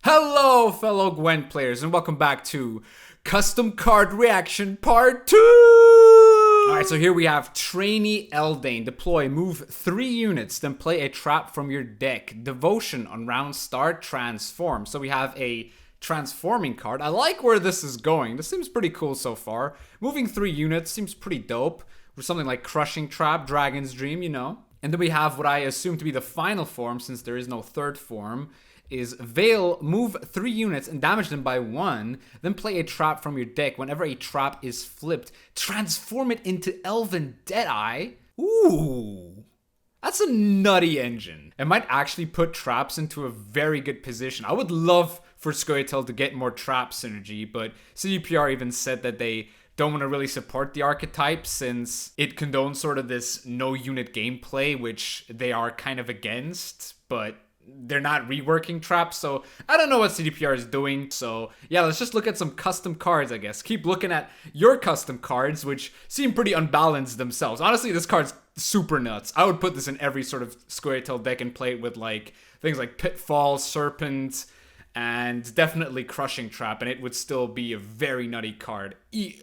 Hello, fellow Gwent players, and welcome back to Custom Card Reaction Part 2! Alright, so here we have Trainee Eldane. Deploy, move 3 units, then play a trap from your deck. Devotion on round start, transform. So we have a transforming card. I like where this is going. This seems pretty cool so far. Moving 3 units seems pretty dope. With something like Crushing Trap, Dragon's Dream, you know. And then we have what I assume to be the final form, since there is no third form, is Veil, move 3 units and damage them by 1, then play a trap from your deck. Whenever a trap is flipped, transform it into Elven Deadeye. Ooh, that's a nutty engine. It might actually put traps into a very good position. I would love for Scoia'tael to get more trap synergy, but CDPR even said that they don't want to really support the archetype since it condones sort of this no unit gameplay, which they are kind of against, but they're not reworking traps, so I don't know what CDPR is doing. So yeah, let's just look at some custom cards, I guess. Keep looking at your custom cards, which seem pretty unbalanced themselves. Honestly, this card's super nuts. I would put this in every sort of Scoia'tael deck and play it with like things like Pitfall, Serpent, and definitely Crushing Trap, and it would still be a very nutty card.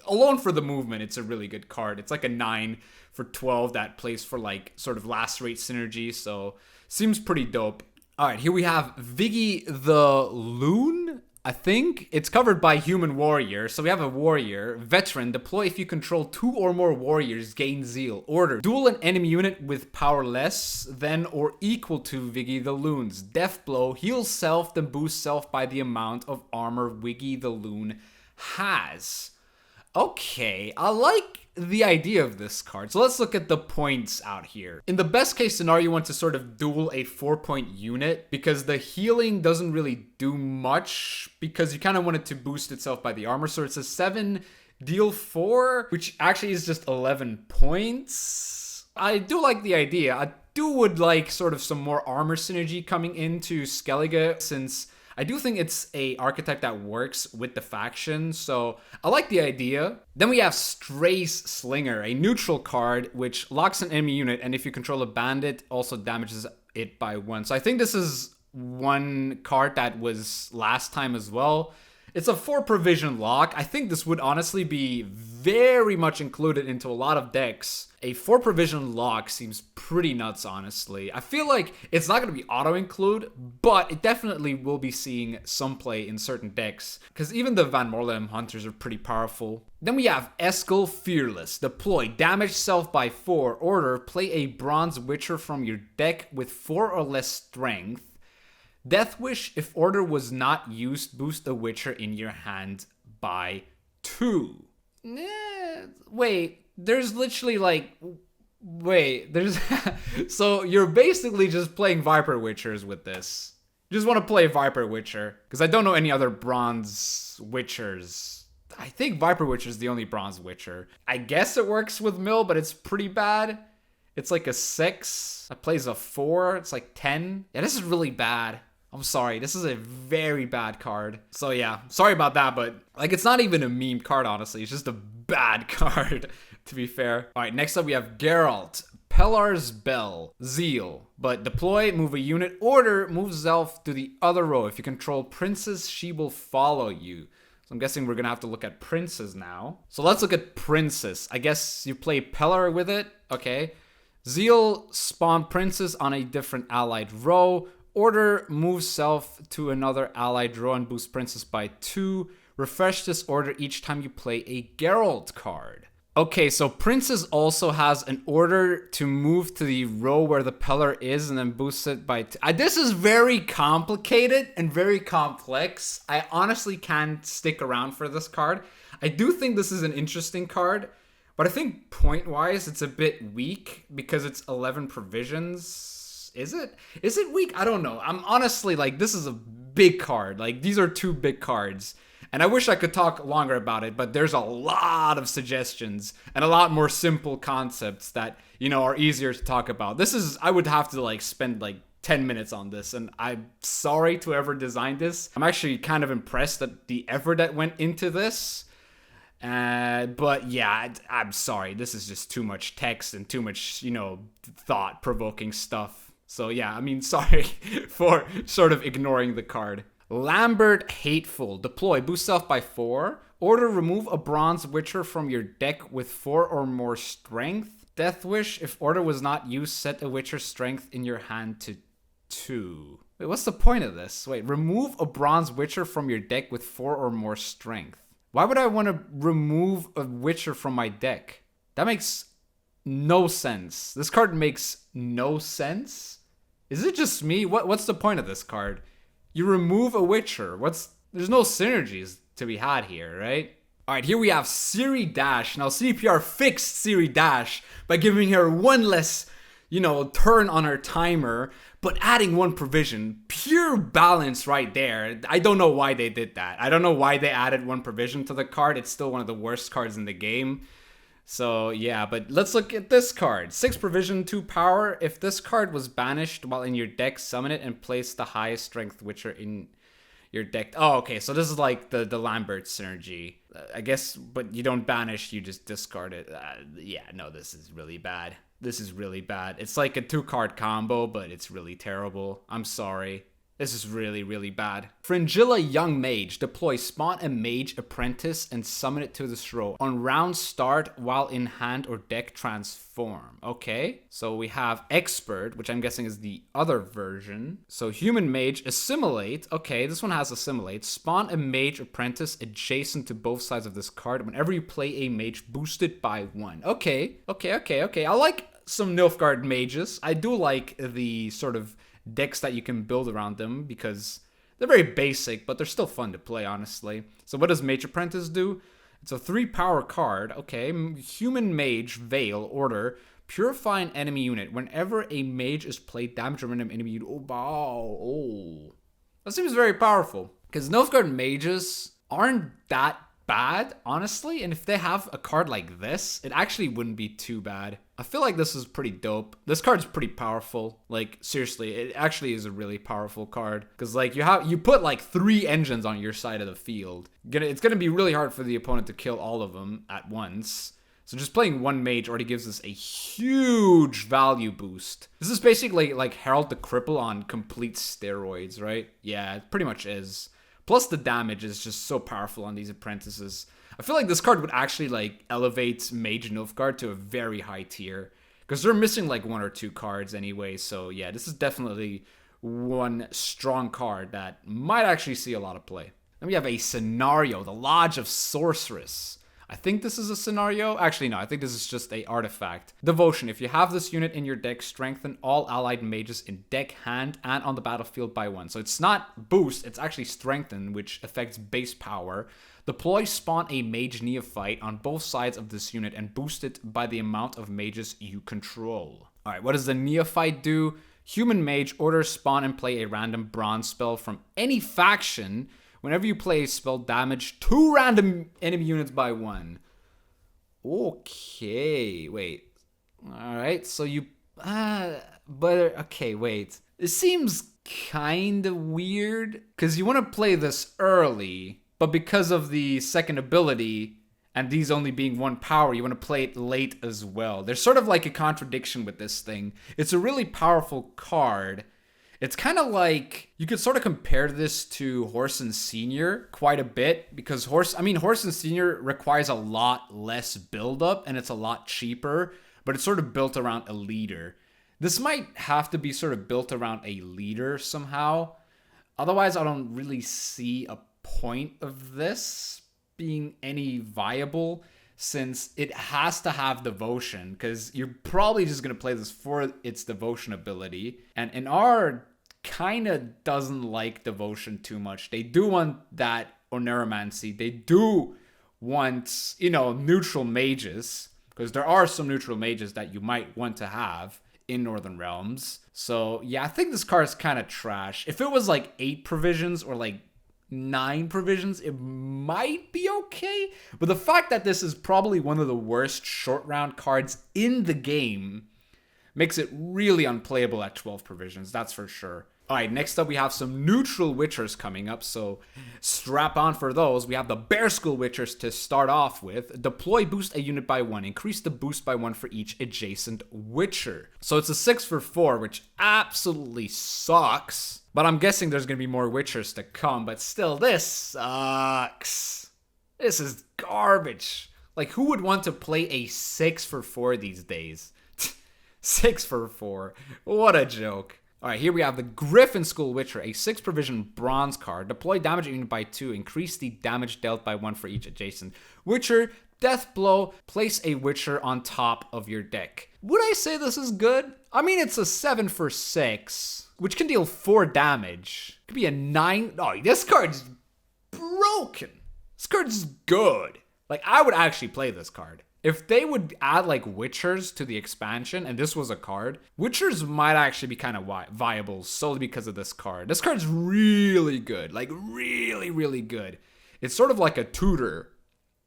Alone for the movement, it's a really good card. It's like a 9 for 12 that plays for like sort of Lacerate synergy, so seems pretty dope. Alright, here we have Viggy the Loon, I think. It's covered by Human Warrior, so we have a Warrior. Veteran, deploy if you control 2 or more Warriors, gain Zeal. Order, duel an enemy unit with power less than or equal to Viggy the Loon's. Death Blow, heal self, then boost self by the amount of armor Viggy the Loon has. Okay, I like the idea of this card. So let's look at the points out here. In the best case scenario, you want to sort of duel a 4-point unit because the healing doesn't really do much because you kind of want it to boost itself by the armor. So it's a 7, deal 4, which actually is just 11 points. I do like the idea. I would like sort of some more armor synergy coming into Skellige, since I do think it's a archetype that works with the faction, so I like the idea. Then we have Stray's Slinger, a neutral card which locks an enemy unit, and if you control a bandit, also damages it by 1. So I think this is one card that was last time as well. It's a 4 provision lock. I think this would honestly be very much included into a lot of decks. A 4 provision lock seems pretty nuts, honestly. I feel like it's not going to be auto-include, but it definitely will be seeing some play in certain decks, because even the Van Morlem Hunters are pretty powerful. Then we have ESKEL Fearless. Deploy, damage self by 4. Order, play a Bronze Witcher from your deck with 4 or less strength. Death Wish, if order was not used, boost the Witcher in your hand by 2. Wait, there's literally like... Wait, there's... So you're basically just playing Viper Witchers with this. You just want to play Viper Witcher, because I don't know any other Bronze Witchers. I think Viper Witcher is the only Bronze Witcher. I guess it works with Mill, but it's pretty bad. It's like a 6. That plays a 4. It's like 10. Yeah, this is really bad. I'm sorry, this is a very bad card. So yeah, sorry about that, but like it's not even a meme card, honestly. It's just a bad card, to be fair. All right, next up we have Geralt, Pellar's Bell, Zeal. But deploy, move a unit, order, move Zelf to the other row. If you control Princess, she will follow you. So I'm guessing we're gonna have to look at Princess now. So let's look at Princess. I guess you play Pellar with it, okay. Zeal, spawn Princess on a different allied row. Order, move self to another allied row and boost Princess by 2. Refresh this order each time you play a Geralt card. Okay, so Princess also has an order to move to the row where the Pellar is and then boost it by 2. This is very complicated and very complex. I honestly can't stick around for this card. I do think this is an interesting card, but I think point-wise it's a bit weak because it's 11 provisions. Is it? Is it weak? I don't know. I'm honestly like, this is a big card. Like, these are 2 big cards. And I wish I could talk longer about it, but there's a lot of suggestions and a lot more simple concepts that, you know, are easier to talk about. This is, I would have to like spend like 10 minutes on this, and I'm sorry to whoever designed this. I'm actually kind of impressed at the effort that went into this. But yeah, I'm sorry. This is just too much text and too much, you know, thought-provoking stuff. So yeah, I mean, sorry for sort of ignoring the card. Lambert Hateful. Deploy. Boost self by 4. Order. Remove a bronze witcher from your deck with 4 or more strength. Death Wish. If order was not used, set a witcher strength in your hand to 2. Wait, what's the point of this? Wait, remove a bronze witcher from your deck with 4 or more strength. Why would I want to remove a witcher from my deck? That makes no sense. This card makes no sense. Is it just me? What's the point of this card? You remove a witcher. There's no synergies to be had here, right? All right, here we have CIRI Dash. Now CDPR fixed CIRI Dash by giving her one less, turn on her timer, but adding 1 provision. Pure balance right there. I don't know why they did that. I don't know why they added 1 provision to the card. It's still one of the worst cards in the game. So yeah, but let's look at this card. 6 provision, 2 power. If this card was banished while in your deck, summon it and place the highest strength witcher in your deck. Oh, okay, so this is like the Lambert synergy. I guess, but you don't banish, you just discard it. Yeah, no, this is really bad. This is really bad. It's like a 2-card combo, but it's really terrible. I'm sorry. This is really, really bad. Fringilla Young Mage. Deploy. Spawn a Mage Apprentice and summon it to this row. On round start, while in hand or deck, transform. Okay. So we have Expert, which I'm guessing is the other version. So Human Mage. Assimilate. Okay, this one has Assimilate. Spawn a Mage Apprentice adjacent to both sides of this card. Whenever you play a mage, boost it by 1. Okay. I like some Nilfgaard mages. I do like the sort of decks that you can build around them because they're very basic, but they're still fun to play, honestly. So what does Mage Apprentice do? It's a 3-power card. Okay, Human Mage, Veil, Order, purify an enemy unit. Whenever a mage is played, damage a random enemy unit. Oh, wow. Oh. That seems very powerful because Nilfgaard mages aren't that bad, honestly, and if they have a card like this, it actually wouldn't be too bad. I feel like this is pretty dope. This card's pretty powerful. Like, seriously, it actually is a really powerful card because like you put like 3 engines on your side of the field. It's gonna be really hard for the opponent to kill all of them at once. So just playing 1 mage already gives us a huge value boost. This is basically like Herald the Cripple on complete steroids, right? Yeah, it pretty much is. Plus the damage is just so powerful on these apprentices. I feel like this card would actually like elevate Mage Nilfgaard to a very high tier because they're missing like 1 or 2 cards anyway. So yeah, this is definitely one strong card that might actually see a lot of play. Then we have a scenario, the Lodge of Sorceress. I think this is a scenario. Actually, no, I think this is just a artifact. Devotion. If you have this unit in your deck, strengthen all allied mages in deck, hand, and on the battlefield by 1. So it's not boost, it's actually strengthen, which affects base power. Deploy, spawn a mage neophyte on both sides of this unit and boost it by the amount of mages you control. Alright, what does the neophyte do? Human mage, order, spawn, and play a random bronze spell from any faction. Whenever you play a spell, damage 2 random enemy units by 1. Okay, wait. Alright, so you... okay, wait. It seems kind of weird, because you want to play this early, but because of the second ability, and these only being 1 power, you want to play it late as well. There's sort of like a contradiction with this thing. It's a really powerful card. It's kind of like, you could sort of compare this to Horse and Senior quite a bit, because Horse and Senior requires a lot less buildup, and it's a lot cheaper, but it's sort of built around a leader. This might have to be sort of built around a leader somehow. Otherwise, I don't really see a point of this being any viable, since it has to have devotion, because you're probably just going to play this for its devotion ability. And NR kind of doesn't like devotion too much. They do want that Oneiromancy. They do want, neutral mages, because there are some neutral mages that you might want to have in Northern Realms. So yeah, I think this card is kind of trash. If it was like 8 provisions or like 9 provisions, it might be okay. But the fact that this is probably one of the worst short round cards in the game makes it really unplayable at 12 provisions, that's for sure. Alright, next up we have some neutral Witchers coming up, so strap on for those. We have the Bear Skull Witchers to start off with. Deploy, boost a unit by 1. Increase the boost by 1 for each adjacent Witcher. So it's a 6 for 4, which absolutely sucks. But I'm guessing there's going to be more Witchers to come, but still, this sucks. This is garbage. Like, who would want to play a 6 for 4 these days? 6 for 4. What a joke. Alright, here we have the Griffin Skull Witcher, a 6 provision bronze card. Deploy damage unit by 2. Increase the damage dealt by 1 for each adjacent Witcher. Death Blow. Place a Witcher on top of your deck. Would I say this is good? I mean, it's a 7 for 6, which can deal 4 damage. Could be a 9. Oh, this card's broken. This card's good. Like, I would actually play this card. If they would add, like, Witchers to the expansion, and this was a card, Witchers might actually be kind of viable solely because of this card. This card's really good. Like, really, really good. It's sort of like a tutor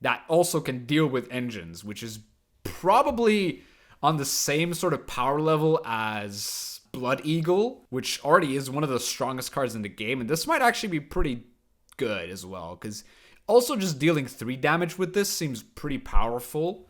that also can deal with engines, which is probably on the same sort of power level as Blood Eagle, which already is one of the strongest cards in the game. And this might actually be pretty good as well, because also just dealing 3 damage with this seems pretty powerful.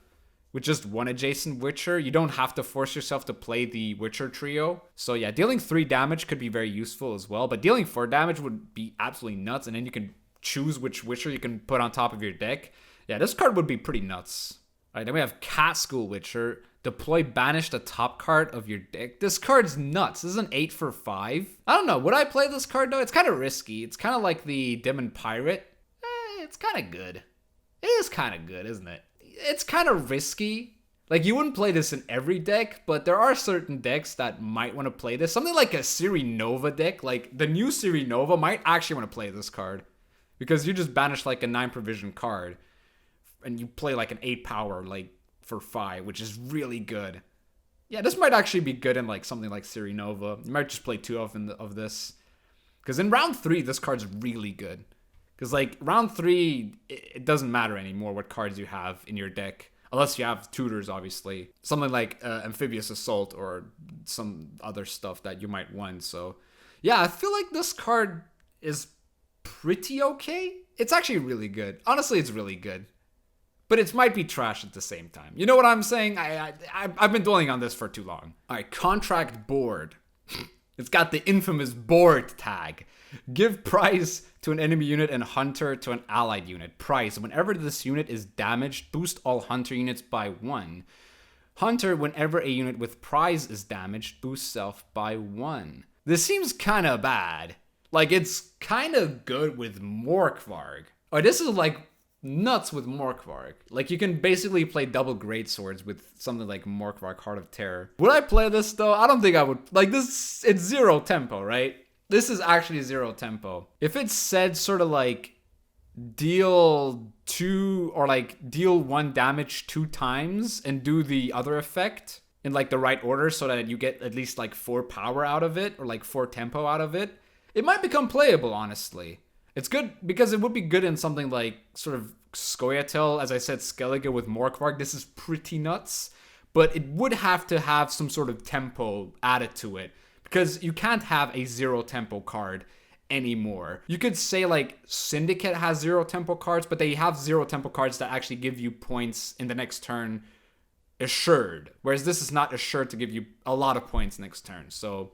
With just 1 adjacent Witcher, you don't have to force yourself to play the Witcher trio. So yeah, dealing 3 damage could be very useful as well, but dealing 4 damage would be absolutely nuts, and then you can choose which Witcher you can put on top of your deck. Yeah, this card would be pretty nuts. Alright, then we have Cat School Witcher. Deploy, banish the top card of your deck. This card's nuts. This is an 8 for 5. I don't know, would I play this card though? It's kind of risky. It's kind of like the Demon Pirate. It's kind of good. It is kind of good, isn't it? It's kind of risky. Like, you wouldn't play this in every deck, but there are certain decks that might want to play this. Something like a CIRI Nova deck, like the new CIRI Nova might actually want to play this card. Because you just banish like a 9 provision card, and you play like an 8 power, like, for 5, which is really good. Yeah, this might actually be good in like something like CIRI Nova. You might just play 2 of this. Because in round 3, this card's really good. Because, like, round 3, it doesn't matter anymore what cards you have in your deck. Unless you have tutors, obviously. Something like Amphibious Assault or some other stuff that you might want. So, yeah, I feel like this card is pretty okay. It's actually really good. Honestly, it's really good. But it might be trash at the same time. You know what I'm saying? I've been dwelling on this for too long. Alright, Contract Board. It's got the infamous board tag. Give prize to an enemy unit and hunter to an allied unit. Prize: whenever this unit is damaged, boost all hunter units by 1. Hunter: whenever a unit with prize is damaged, boost self by 1. This seems kind of bad. Like, it's kind of good with Morkvarg. Oh, this is like nuts with Morkvarg. Like, you can basically play double greatswords with something like Morkvarg Heart of Terror. Would I play this though? I don't think I would. Like, this, it's 0 tempo, right? This is actually 0 tempo. If it said sort of like deal 2 or like deal 1 damage 2 times and do the other effect in like the right order so that you get at least like 4 power out of it or like 4 tempo out of it, it might become playable, honestly. It's good because it would be good in something like sort of Scoia'tael. As I said, Skellige with Morkvarg. This is pretty nuts, but it would have to have some sort of tempo added to it. Because you can't have a 0 tempo card anymore. You could say like Syndicate has 0 tempo cards, but they have 0 tempo cards that actually give you points in the next turn assured. Whereas this is not assured to give you a lot of points next turn. So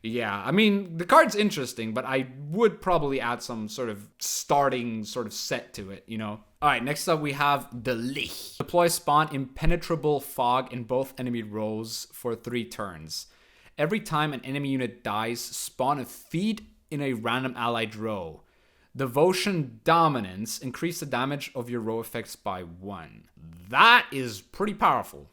yeah, I mean, the card's interesting, but I would probably add some sort of starting sort of set to it, you know? Alright, next up we have the Lich. Deploy, spawn Impenetrable Fog in both enemy rows for 3 turns. Every time an enemy unit dies, spawn a feed in a random allied row. Devotion Dominance, increase the damage of your row effects by 1. That is pretty powerful.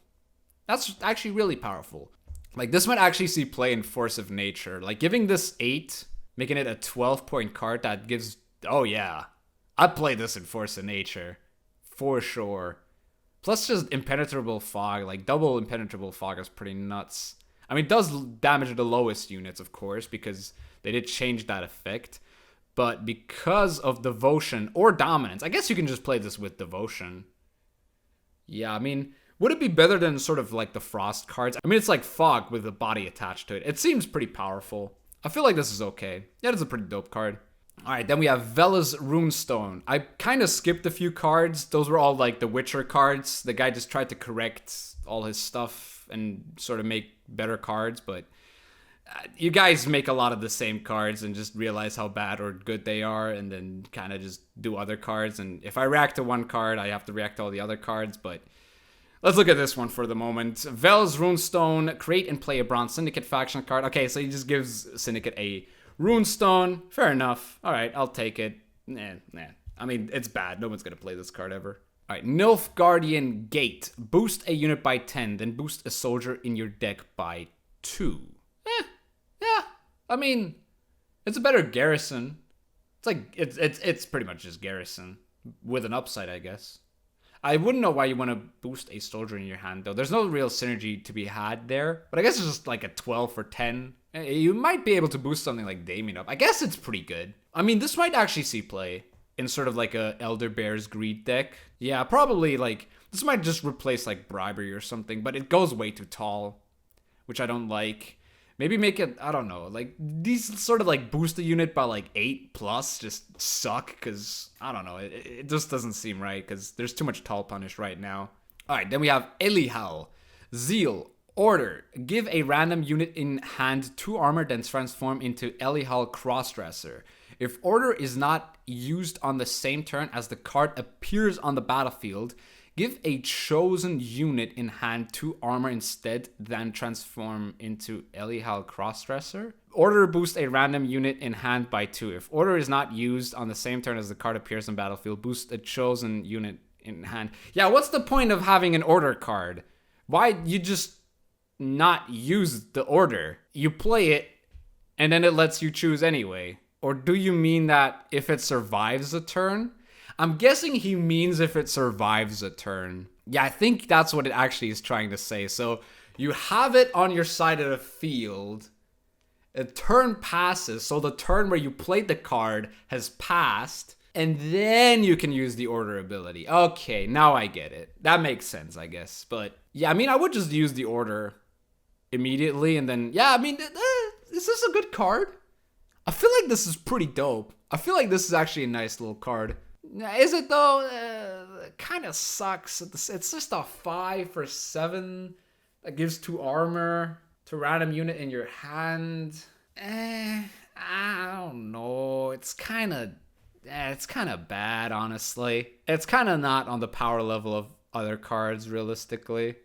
That's actually really powerful. Like, this might actually see play in Force of Nature. Like, giving this 8, making it a 12-point card that gives... Oh, yeah. I'd play this in Force of Nature. For sure. Plus just Impenetrable Fog. Like, double Impenetrable Fog is pretty nuts. I mean, it does damage the lowest units, of course, because they did change that effect. But because of Devotion or Dominance, I guess you can just play this with Devotion. Yeah, I mean, would it be better than sort of like the Frost cards? I mean, it's like Fog with a body attached to it. It seems pretty powerful. I feel like this is okay. Yeah, it's a pretty dope card. All right, then we have Vela's Runestone. I kind of skipped a few cards. Those were all like the Witcher cards. The guy just tried to correct all his stuff and sort of make better cards, but you guys make a lot of the same cards and just realize how bad or good they are, and then kind of just do other cards. And if I react to one card, I have to react to all the other cards, but let's look at this one for the moment. Vela's Runestone, create and play a Bronze Syndicate faction card. Okay, so he just gives Syndicate a Runestone. Fair enough. All right, I'll take it. Nah. I mean, it's bad. No one's going to play this card ever. All right, NILFGAARDIAN Gate. Boost a unit by 10, then boost a soldier in your deck by 2. Yeah. I mean, it's a better Garrison. It's like, it's pretty much just Garrison. With an upside, I guess. I wouldn't know why you want to boost a soldier in your hand, though. There's no real synergy to be had there. But I guess it's just like a 12 for 10. You might be able to boost something like Damien up. I guess it's pretty good. I mean, this might actually see play in sort of like a Elder Bear's Greed deck. Yeah, probably like, this might just replace like Bribery or something, but it goes way too tall, which I don't like. Maybe make it, I don't know, like these sort of like boost the unit by like 8+ just suck because, I don't know, it just doesn't seem right because there's too much tall punish right now. All right, then we have Elihal, Zeal, Order. Give a random unit in hand 2 armor, then transform into Elihal Crossdresser. If Order is not used on the same turn as the card appears on the battlefield, give a chosen unit in hand 2 armor instead, then transform into Elihal Crossdresser. Order boost a random unit in hand by 2. If Order is not used on the same turn as the card appears on battlefield, boost a chosen unit in hand. Yeah, what's the point of having an Order card? Why you just not use the Order? You play it, and then it lets you choose anyway. Or do you mean that if it survives a turn? I'm guessing he means if it survives a turn. Yeah, I think that's what it actually is trying to say. So you have it on your side of the field. A turn passes. So the turn where you played the card has passed. And then you can use the Order ability. Okay, now I get it. That makes sense, I guess. But yeah, I mean, I would just use the Order immediately. And then, yeah, I mean, is this a good card? I feel like this is pretty dope. I feel like this is actually a nice little card. Is it though? It kind of sucks. It's just a 5 for 7 that gives 2 armor to random unit in your hand. I don't know. It's kind of bad, honestly. It's kind of not on the power level of other cards, realistically.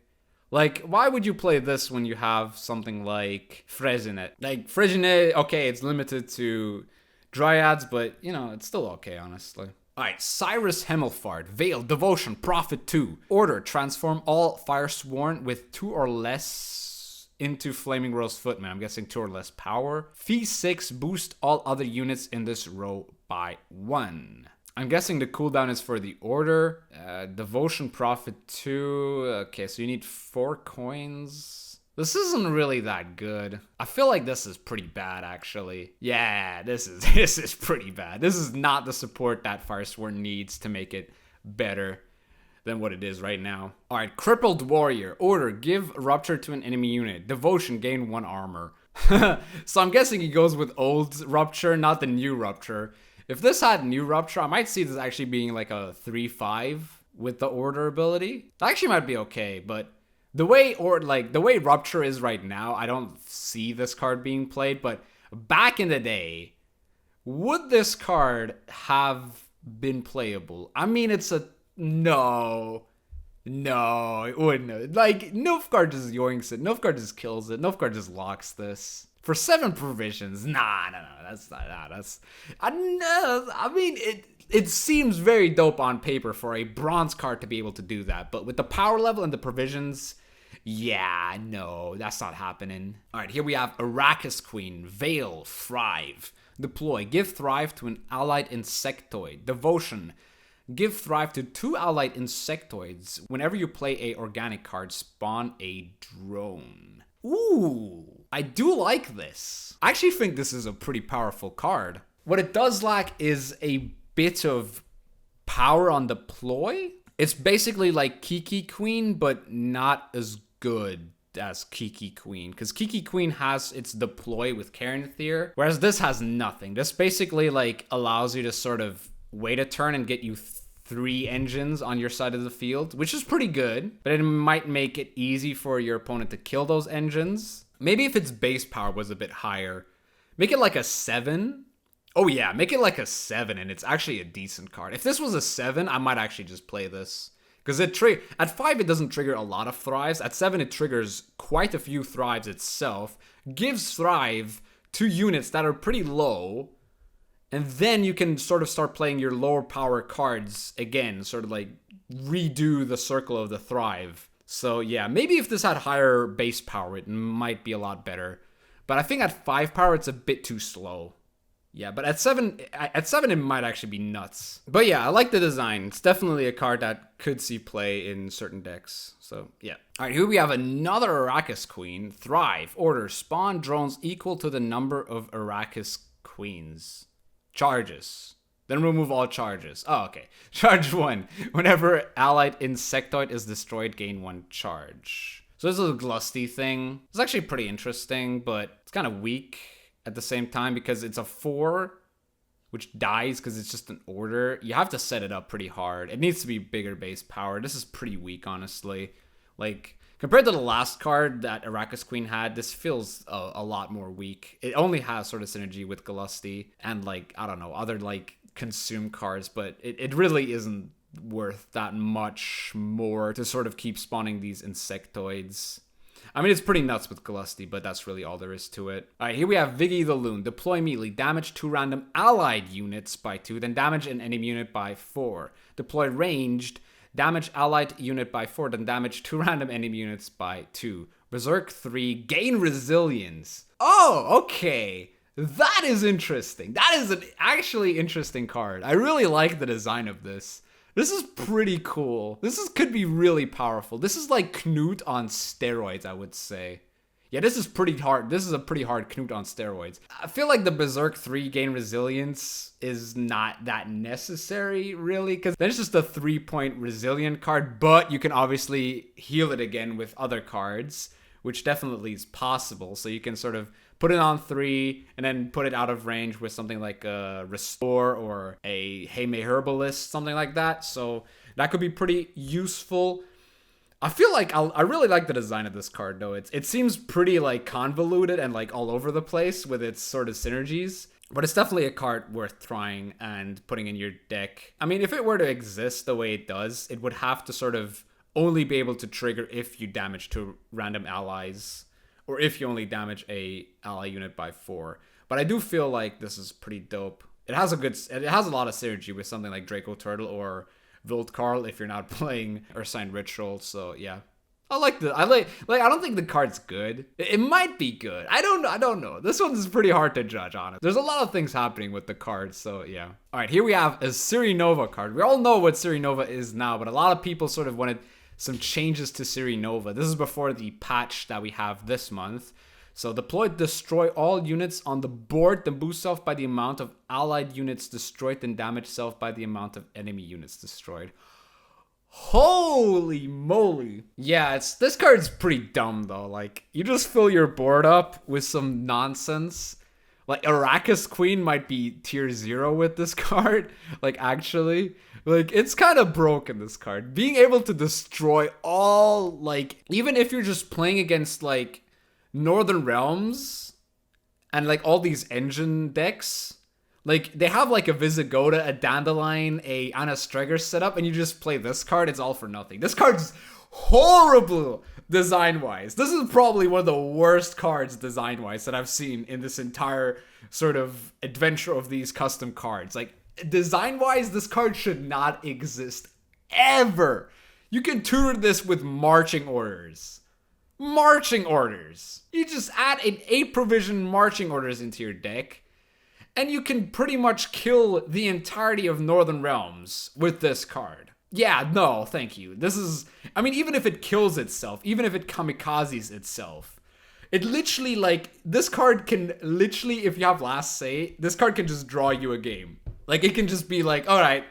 Like, why would you play this when you have something like Freysinet? Like, Freysinet, okay, it's limited to Dryads, but, you know, it's still okay, honestly. Alright, Cyrus Himmelfart, Veil, Devotion, Prophet 2. Order, transform all Firesworn with 2 or less into Flaming Rose Footman. I'm guessing 2 or less power. Fee 6, boost all other units in this row by 1. I'm guessing the cooldown is for the Order. Devotion, Prophet 2. Okay, so you need 4 coins. This isn't really that good. I feel like this is pretty bad, actually. Yeah, this is pretty bad. This is not the support that Firesworn needs to make it better than what it is right now. All right, Crippled Warrior. Order, give Rupture to an enemy unit. Devotion, gain 1 armor. So I'm guessing he goes with old Rupture, not the new Rupture. If this had new Rupture, I might see this actually being like a 3/5 with the Order ability. That actually might be okay, but the way Rupture is right now, I don't see this card being played. But back in the day, would this card have been playable? I mean, it's a no, it wouldn't. Like, Nilfgaard just yoinks it. Nilfgaard just kills it. Nilfgaard just locks this. For 7 provisions, nah, that's not, I mean, it seems very dope on paper for a bronze card to be able to do that, but with the power level and the provisions, yeah, no, that's not happening. All right, here we have Arrakis Queen, Veil, Thrive. Deploy, give Thrive to an allied insectoid. Devotion, give Thrive to 2 allied insectoids. Whenever you play a organic card, spawn a drone. Ooh, I do like this. I actually think this is a pretty powerful card. What it does lack is a bit of power on deploy. It's basically like Kiki Queen, but not as good. as Kiki Queen, because Kiki Queen has its deploy with CARANTHIR, whereas this has nothing. This basically like allows you to sort of wait a turn and get you 3 engines on your side of the field, which is pretty good, but it might make it easy for your opponent to kill those engines. Maybe if its base power was a bit higher, make it like a 7. Oh yeah, make it like a 7, and it's actually a decent card. If this was a 7, I might actually just play this. Because at 5, it doesn't trigger a lot of thrives. At 7, it triggers quite a few thrives itself. Gives thrive to units that are pretty low. And then you can sort of start playing your lower power cards again. Sort of like redo the circle of the thrive. So yeah, maybe if this had higher base power, it might be a lot better. But I think at 5 power, it's a bit too slow. Yeah, but at 7, it might actually be nuts. But yeah, I like the design. It's definitely a card that could see play in certain decks. So yeah. All right, here we have another Arrakis Queen. Thrive. Order. Spawn drones equal to the number of Arrakis Queens. Charges. Then remove all charges. Oh, okay. Charge 1. Whenever allied insectoid is destroyed, gain 1 charge. So this is a Glusty thing. It's actually pretty interesting, but it's kind of weak at the same time because it's a 4, which dies because it's just an order. You have to set it up pretty hard. It needs to be bigger base power. This is pretty weak, honestly. Like, compared to the last card that Arrakis Queen had, this feels a lot more weak. It only has sort of synergy with Glusty and, like, I don't know, other, like, consume cards, but it really isn't worth that much more to sort of keep spawning these insectoids. I mean, it's pretty nuts with Glusty, but that's really all there is to it. All right, here we have Viggy the Loon. Deploy immediately. Damage 2 random allied units by 2, then damage an enemy unit by 4. Deploy ranged. Damage allied unit by 4, then damage 2 random enemy units by 2. Berserk 3. Gain resilience. Oh, okay. That is interesting. That is an actually interesting card. I really like the design of this. This is pretty cool. Could be really powerful. This is like Knut on steroids, I would say. Yeah, this is pretty hard. This is a pretty hard Knut on steroids. I feel like the Berserk 3 gain resilience is not that necessary, really, because then it's just a 3-point resilient card, but you can obviously heal it again with other cards, which definitely is possible. So you can sort of put it on 3 and then put it out of range with something like a Restore or a Heyme Herbalist, something like that. So that could be pretty useful. I feel like I really like the design of this card, though. It seems pretty like convoluted and like all over the place with its sort of synergies. But it's definitely a card worth trying and putting in your deck. I mean, if it were to exist the way it does, it would have to sort of only be able to trigger if you damage 2 random allies, or if you only damage a ally unit by 4. But I do feel like this is pretty dope. It has a lot of synergy with something like Draco Turtle or Vildkarl if you're not playing Ursine Ritual. So yeah, I don't think the card's good. It might be good. I don't know. This one's pretty hard to judge, honestly. There's a lot of things happening with the card, so yeah. All right, here we have a CIRI Nova card. We all know what CIRI Nova is now, but a lot of people sort of wanted some changes to CIRI Nova. This is before the patch that we have this month. So deploy, destroy all units on the board, then boost self by the amount of allied units destroyed, then damage self by the amount of enemy units destroyed. Holy moly. Yeah, this card's pretty dumb though. Like, you just fill your board up with some nonsense. Like, Arrakis Queen might be tier 0 with this card. Like, actually. Like, it's kind of broken, this card. Being able to destroy all, like, even if you're just playing against, like, Northern Realms and, like, all these engine decks. Like, they have, like, a Visigoda, a Dandelion, a Anastregger set up, and you just play this card, it's all for nothing. This card's horrible design-wise. This is probably one of the worst cards design-wise that I've seen in this entire sort of adventure of these custom cards. Like, design-wise, this card should not exist ever. You can tutor this with marching orders. Marching orders. You just add an 8 provision marching orders into your deck, and you can pretty much kill the entirety of Northern Realms with this card. Yeah, no, thank you. This is, I mean, even if it kills itself, even if it kamikazes itself, it literally, like, this card can literally, if you have last say, this card can just draw you a game. Like, it can just be like, all right,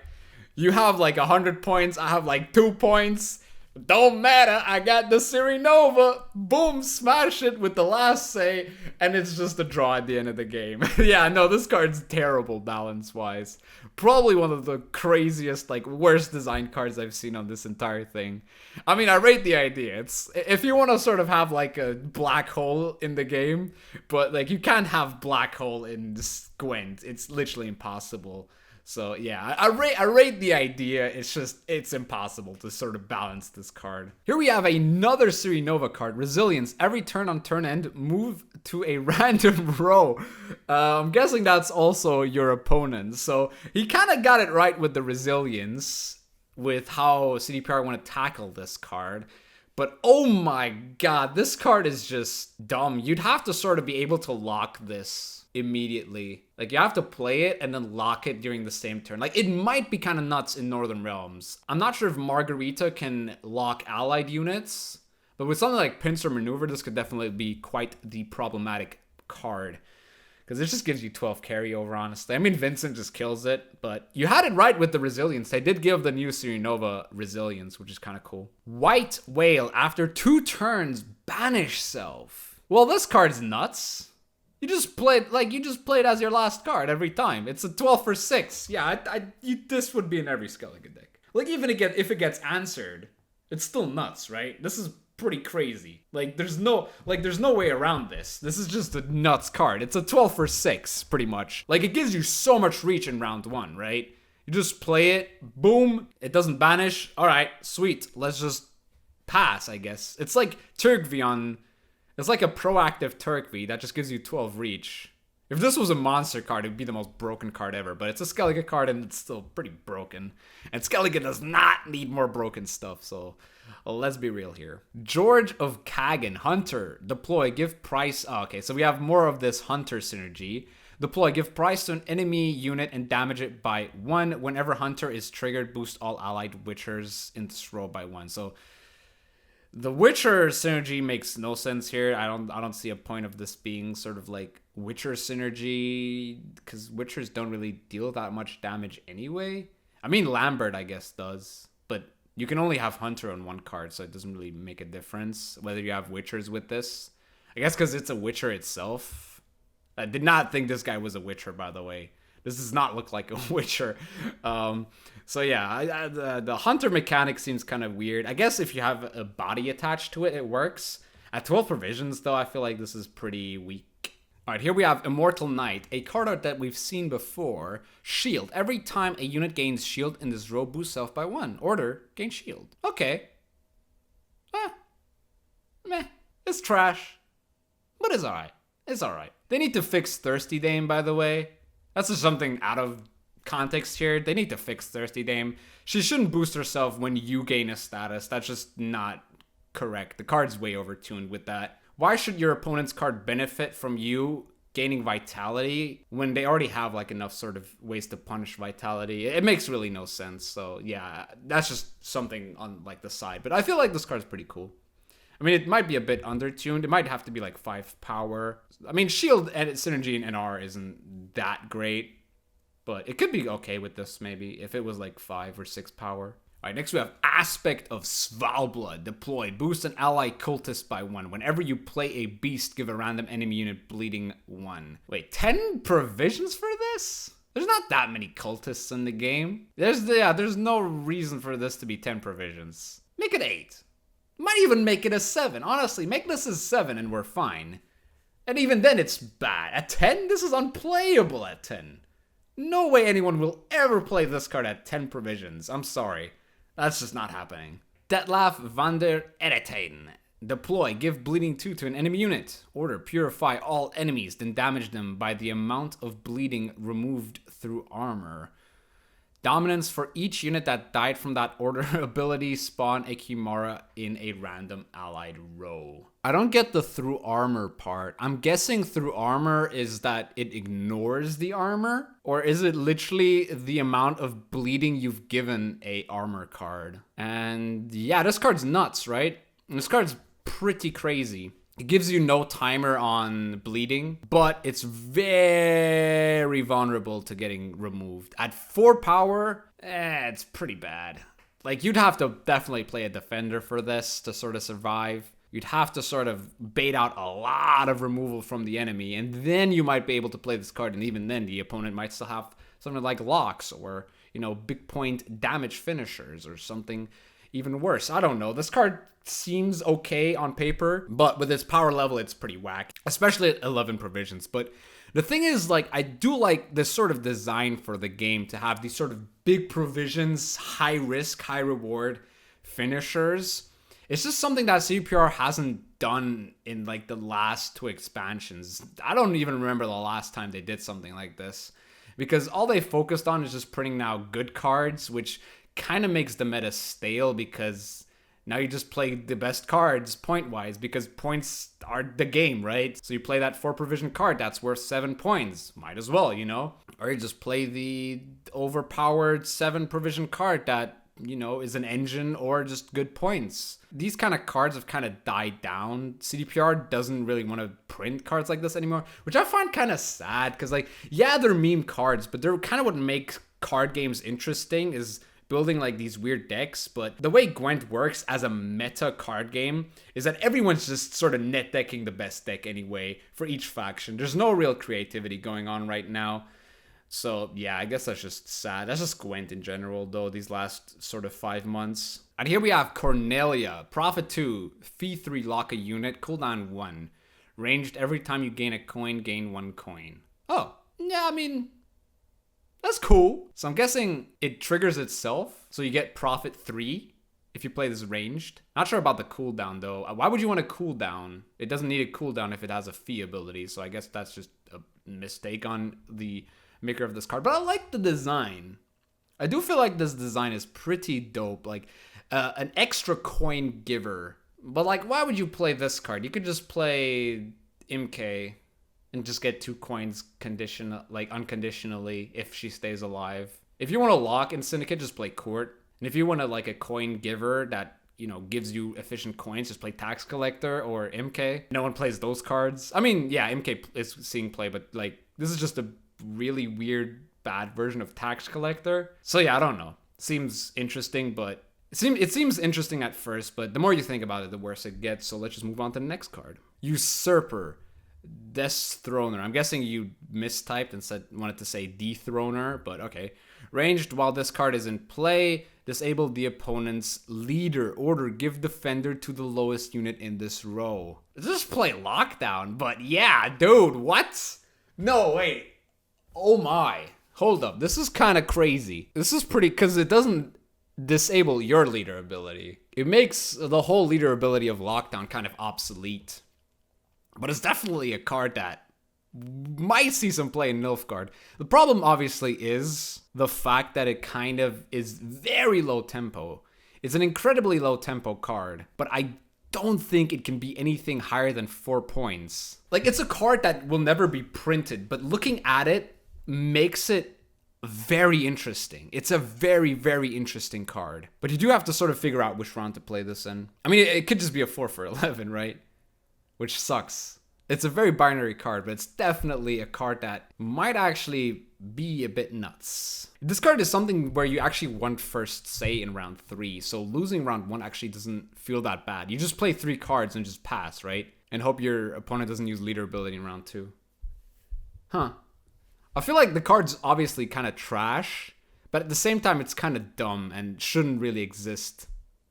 you have like 100 points, I have like 2 points. Don't matter, I got the CIRI NOVA. Boom, smash it with the last say, and it's just a draw at the end of the game. Yeah, no, this card's terrible balance-wise. Probably one of the craziest, like, worst design cards I've seen on this entire thing. I mean, I rate the idea. It's, if you want to sort of have, like, a black hole in the game, but, like, you can't have black hole in this Gwent. It's literally impossible. So yeah, I rate the idea. It's just, it's impossible to sort of balance this card. Here we have another CIRI NOVA card, Resilience. Every turn on turn end, move to a random row. I'm guessing that's also your opponent. So he kind of got it right with the Resilience, with how CDPR want to tackle this card. But oh my god, this card is just dumb. You'd have to sort of be able to lock this immediately. Like, you have to play it and then lock it during the same turn. Like, it might be kind of nuts in Northern Realms. I'm not sure if Margarita can lock allied units, but with something like Pincer Maneuver, this could definitely be quite the problematic card. Because it just gives you 12 carryover, honestly. I mean, Vincent just kills it, but you had it right with the Resilience. They did give the new CIRI NOVA Resilience, which is kind of cool. White Whale, after 2 turns, banish self. Well, this card's nuts. You just played, like, you just played as your last card every time. It's a 12 for 6. Yeah, this would be in every Skellige deck. Like, even if it gets answered, it's still nuts, right? This is pretty crazy. Like, there's no way around this. This is just a nuts card. It's a 12 for 6, pretty much. Like, it gives you so much reach in round 1, right? You just play it, boom, it doesn't banish. All right, sweet. Let's just pass, I guess. It's like Turkvi on... It's like a proactive Turkvi that just gives you 12 reach. If this was a monster card, it would be the most broken card ever, but it's a Skellige card and it's still pretty broken. And Skellige does not need more broken stuff, so let's be real here. George of Kagen, Hunter, deploy, give price. Oh, okay, so we have more of this Hunter synergy. Deploy, give price to an enemy unit and damage it by 1. Whenever Hunter is triggered, boost all allied Witchers in this row by 1. So the Witcher synergy makes no sense here. I don't see a point of this being sort of like Witcher synergy, because Witchers don't really deal that much damage anyway. I mean, Lambert, I guess, does, but you can only have Hunter on 1 card, so it doesn't really make a difference whether you have Witchers with this. I guess because it's a Witcher itself. I did not think this guy was a Witcher, by the way. This does not look like a Witcher. So yeah, the Hunter mechanic seems kind of weird. I guess if you have a body attached to it, it works. At 12 provisions, though, I feel like this is pretty weak. All right, here we have Immortal Knight, a card art that we've seen before. Shield. Every time a unit gains shield in this row, boost self by 1. Order, gain shield. Okay. Meh. It's trash. But it's alright. It's alright. They need to fix Thirsty Dame, by the way. That's just something out of context here. They need to fix Thirsty Dame. She shouldn't boost herself when you gain a status. That's just not correct. The card's way overtuned with that. Why should your opponent's card benefit from you gaining Vitality when they already have like enough sort of ways to punish Vitality? It makes really no sense. So yeah, that's just something on like the side. But I feel like this card's pretty cool. I mean, it might be a bit undertuned. It might have to be like 5 power. I mean, shield and synergy in NR isn't that great, but it could be okay with this maybe if it was like 5 or 6 power. All right, next we have Aspect of Svalbard. Deploy. Boost an ally cultist by 1. Whenever you play a beast, give a random enemy unit bleeding 1. Wait, 10 provisions for this? There's not that many cultists in the game. There's no reason for this to be 10 provisions. Make it 8. Might even make it a 7. Honestly, make this a 7 and we're fine. And even then it's bad. At 10? This is unplayable at 10. No way anyone will ever play this card at 10 provisions. I'm sorry. That's just not happening. Detlaf van der Eretain. Deploy. Give bleeding 2 to an enemy unit. Order. Purify all enemies, then damage them by the amount of bleeding removed through armor. Dominance for each unit that died from that order ability, spawn a Chimera in a random allied row. I don't get the through armor part. I'm guessing through armor is that it ignores the armor? Or is it literally the amount of bleeding you've given a armor card? And yeah, this card's nuts, right? This card's pretty crazy. It gives you no timer on bleeding, but it's very vulnerable to getting removed. At 4 power, it's pretty bad. Like, you'd have to definitely play a defender for this to sort of survive. You'd have to sort of bait out a lot of removal from the enemy, and then you might be able to play this card, and even then the opponent might still have something like locks or, you know, big point damage finishers or something even worse. I don't know. This card seems okay on paper, but with its power level, it's pretty whack, especially at 11 provisions. But the thing is, like, I do like this sort of design for the game to have these sort of big provisions, high risk, high reward finishers. It's just something that CPR hasn't done in like the last 2 expansions. I don't even remember the last time they did something like this, because all they focused on is just printing now good cards, which kind of makes the meta stale, because now you just play the best cards point-wise, because points are the game, right? So you play that 4 provision card that's worth 7 points. Might as well, you know? Or you just play the overpowered 7 provision card that, you know, is an engine or just good points. These kind of cards have kind of died down. CDPR doesn't really want to print cards like this anymore, which I find kind of sad, because, like, yeah, they're meme cards, but they're kind of what makes card games interesting, is building like these weird decks. But the way Gwent works as a meta card game is that everyone's just sort of net decking the best deck anyway for each faction. There's no real creativity going on right now. So yeah, I guess that's just sad. That's just Gwent in general, though, these last sort of 5 months. And here we have Cornelia. Profit 2, fee 3, lock a unit, cooldown 1. Ranged every time you gain a coin, gain 1 coin. Oh, yeah, I mean, that's cool. So I'm guessing it triggers itself, so you get profit 3 if you play this ranged. Not sure about the cooldown, though. Why would you want a cooldown? It doesn't need a cooldown if it has a fee ability, so I guess that's just a mistake on the maker of this card. But I like the design. I do feel like this design is pretty dope. Like, an extra coin giver. But, like, why would you play this card? You could just play MK and just get 2 coins unconditionally if she stays alive. If you want to lock in Syndicate, just play Court. And if you want to, like, a coin giver that, you know, gives you efficient coins, just play Tax Collector or MK. No one plays those cards. I mean, yeah, MK is seeing play, but, like, this is just a really weird, bad version of Tax Collector. So yeah, I don't know. Seems interesting, but it seems interesting at first, but the more you think about it, the worse it gets. So let's just move on to the next card. Usurper. Dethroner. I'm guessing you mistyped and wanted to say Dethroner, but okay. Ranged, while this card is in play, disable the opponent's leader. Order, give defender to the lowest unit in this row. Just play Lockdown, but yeah, dude, what? No, wait. Oh my. Hold up. This is kind of crazy. This is pretty, because it doesn't disable your leader ability. It makes the whole leader ability of Lockdown kind of obsolete. But it's definitely a card that might see some play in Nilfgaard. The problem, obviously, is the fact that it kind of is very low tempo. It's an incredibly low tempo card, but I don't think it can be anything higher than 4 points. Like, it's a card that will never be printed, but looking at it makes it very interesting. It's a very, very interesting card. But you do have to sort of figure out which round to play this in. I mean, it could just be a 4 for 11, right? Which sucks. It's a very binary card, but it's definitely a card that might actually be a bit nuts. This card is something where you actually want first say in round 3, so losing round 1 actually doesn't feel that bad. You just play 3 cards and just pass, right? And hope your opponent doesn't use leader ability in round 2. Huh. I feel like the card's obviously kind of trash, but at the same time it's kind of dumb and shouldn't really exist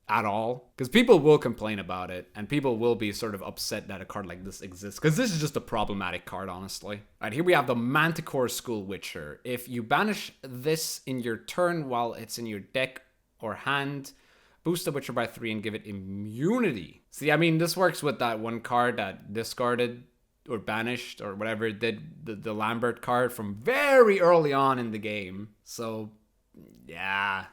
at all, because people will complain about it and people will be sort of upset that a card like this exists, because this is just a problematic card, honestly. Alright, here we have the Manticore School Witcher. If you banish this in your turn while it's in your deck or hand, boost the Witcher by 3 and give it immunity. See, I mean, this works with that one card that discarded or banished or whatever it did, the Lambert card from very early on in the game. So yeah,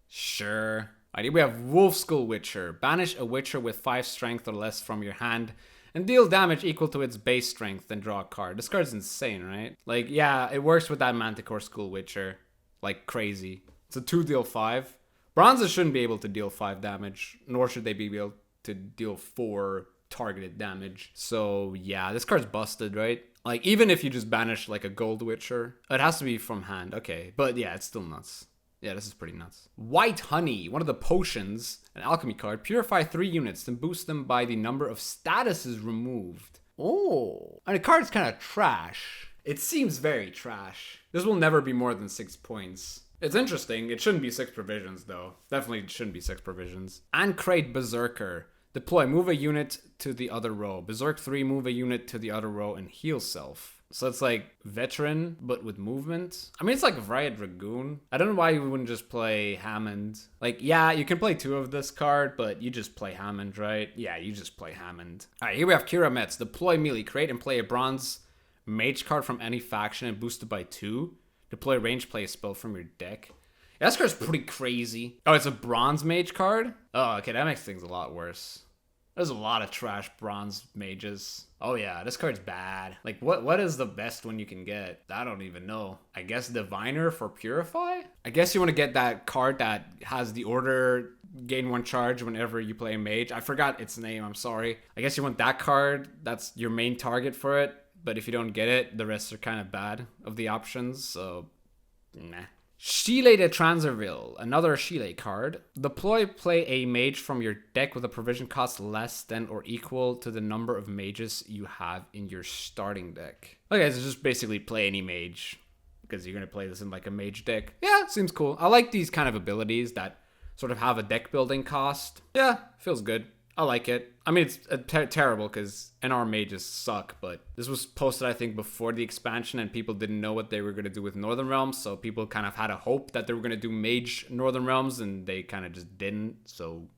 sure. Alright, here we have Wolf School Witcher. Banish a Witcher with 5 strength or less from your hand and deal damage equal to its base strength, then draw a card. This card's insane, right? Like, yeah, it works with that Manticore School Witcher like crazy. It's a 2 deal 5. Bronzes shouldn't be able to deal 5 damage, nor should they be able to deal 4 targeted damage. So yeah, this card's busted, right? Like, even if you just banish like a Gold Witcher, it has to be from hand, okay. But yeah, it's still nuts. Yeah, this is pretty nuts. White Honey, one of the potions, an alchemy card. Purify 3 units, then boost them by the number of statuses removed. Oh, and the card's kind of trash. It seems very trash. This will never be more than 6 points. It's interesting. It shouldn't be 6 provisions, though. Definitely shouldn't be 6 provisions. And CRAITE Berserker. Deploy, move a unit to the other row. Berserk 3, move a unit to the other row and heal self. So it's like Veteran, but with movement. I mean, it's like Riot Dragoon. I don't know why you wouldn't just play Hammond. Like, yeah, you can play 2 of this card, but you just play Hammond, right? Yeah, you just play Hammond. All right, here we have Kira Metz. Deploy melee, create and play a bronze mage card from any faction and boost it by 2. Deploy range, play a spell from your deck. Yeah, this card's pretty crazy. Oh, it's a bronze mage card? Oh, okay, that makes things a lot worse. There's a lot of trash bronze mages. Oh yeah, this card's bad. Like, what is the best one you can get? I don't even know. I guess Diviner for Purify? I guess you want to get that card that has the order, gain 1 charge whenever you play a mage. I forgot its name, I'm sorry. I guess you want that card. That's your main target for it. But if you don't get it, the rest are kind of bad of the options, so nah. Shile de Transerville, another Shile card. Deploy, play a mage from your deck with a provision cost less than or equal to the number of mages you have in your starting deck. Okay, so just basically play any mage, because you're going to play this in like a mage deck. Yeah, seems cool. I like these kind of abilities that sort of have a deck building cost. Yeah, feels good. I like it. I mean, it's terrible because NR mages suck, but this was posted, I think, before the expansion and people didn't know what they were going to do with Northern Realms, so people kind of had a hope that they were going to do mage Northern Realms, and they kind of just didn't, so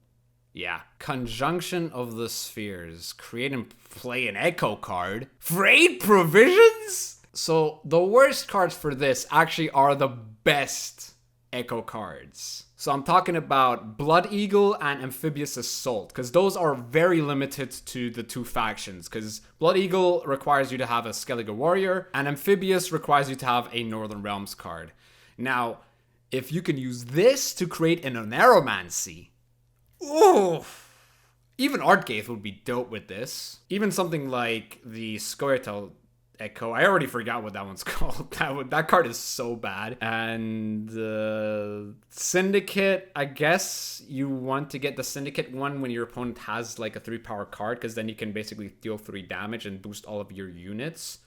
yeah. Conjunction of the Spheres. Create and play an Echo card for 8 provisions? So the worst cards for this actually are the best Echo cards. So I'm talking about Blood Eagle and Amphibious Assault, because those are very limited to the 2 factions, because Blood Eagle requires you to have a Skellige Warrior, and Amphibious requires you to have a Northern Realms card. Now, if you can use this to create an Oneiromancy, ooh, even Artgaith would be dope with this. Even something like the Scoia'tael Echo. I already forgot what that one's called. That card is so bad. And Syndicate, I guess you want to get the Syndicate one when your opponent has like a 3-power card, because then you can basically deal 3 damage and boost all of your units,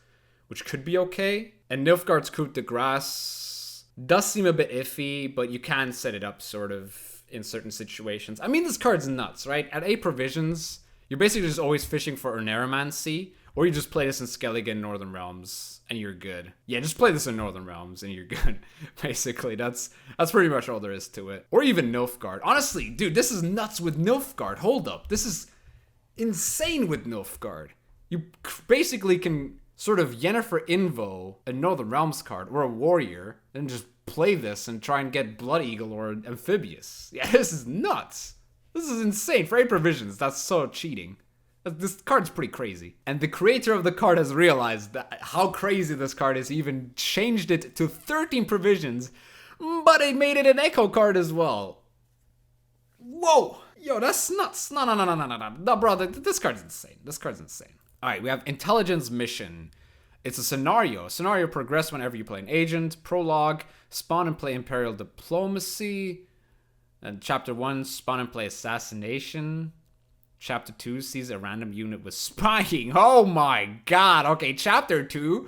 which could be okay. And Nilfgaard's Coup de Grace does seem a bit iffy, but you can set it up sort of in certain situations. I mean, this card's nuts, right? At 8 provisions, you're basically just always fishing for Oneiromancy. Or you just play this in Skellige and Northern Realms, and you're good. Yeah, just play this in Northern Realms, and you're good. Basically, that's pretty much all there is to it. Or even Nilfgaard. Honestly, dude, this is nuts with Nilfgaard. Hold up. This is insane with Nilfgaard. You basically can sort of Yennefer Invo a Northern Realms card, or a Warrior, and just play this and try and get Blood Eagle or Amphibious. Yeah, this is nuts. This is insane. For 8 provisions, that's so cheating. This card's pretty crazy. And the creator of the card has realized that how crazy this card is. He even changed it to 13 provisions, but it made it an Echo card as well. Whoa! Yo, that's nuts. No, bro, this card's insane. This card's insane. Alright, we have Intelligence Mission. It's a scenario. Scenario progress whenever you play an agent. Prologue, spawn and play Imperial Diplomacy. And Chapter 1, spawn and play Assassination. Chapter 2 sees a random unit with spying. Oh my god. Okay, Chapter 2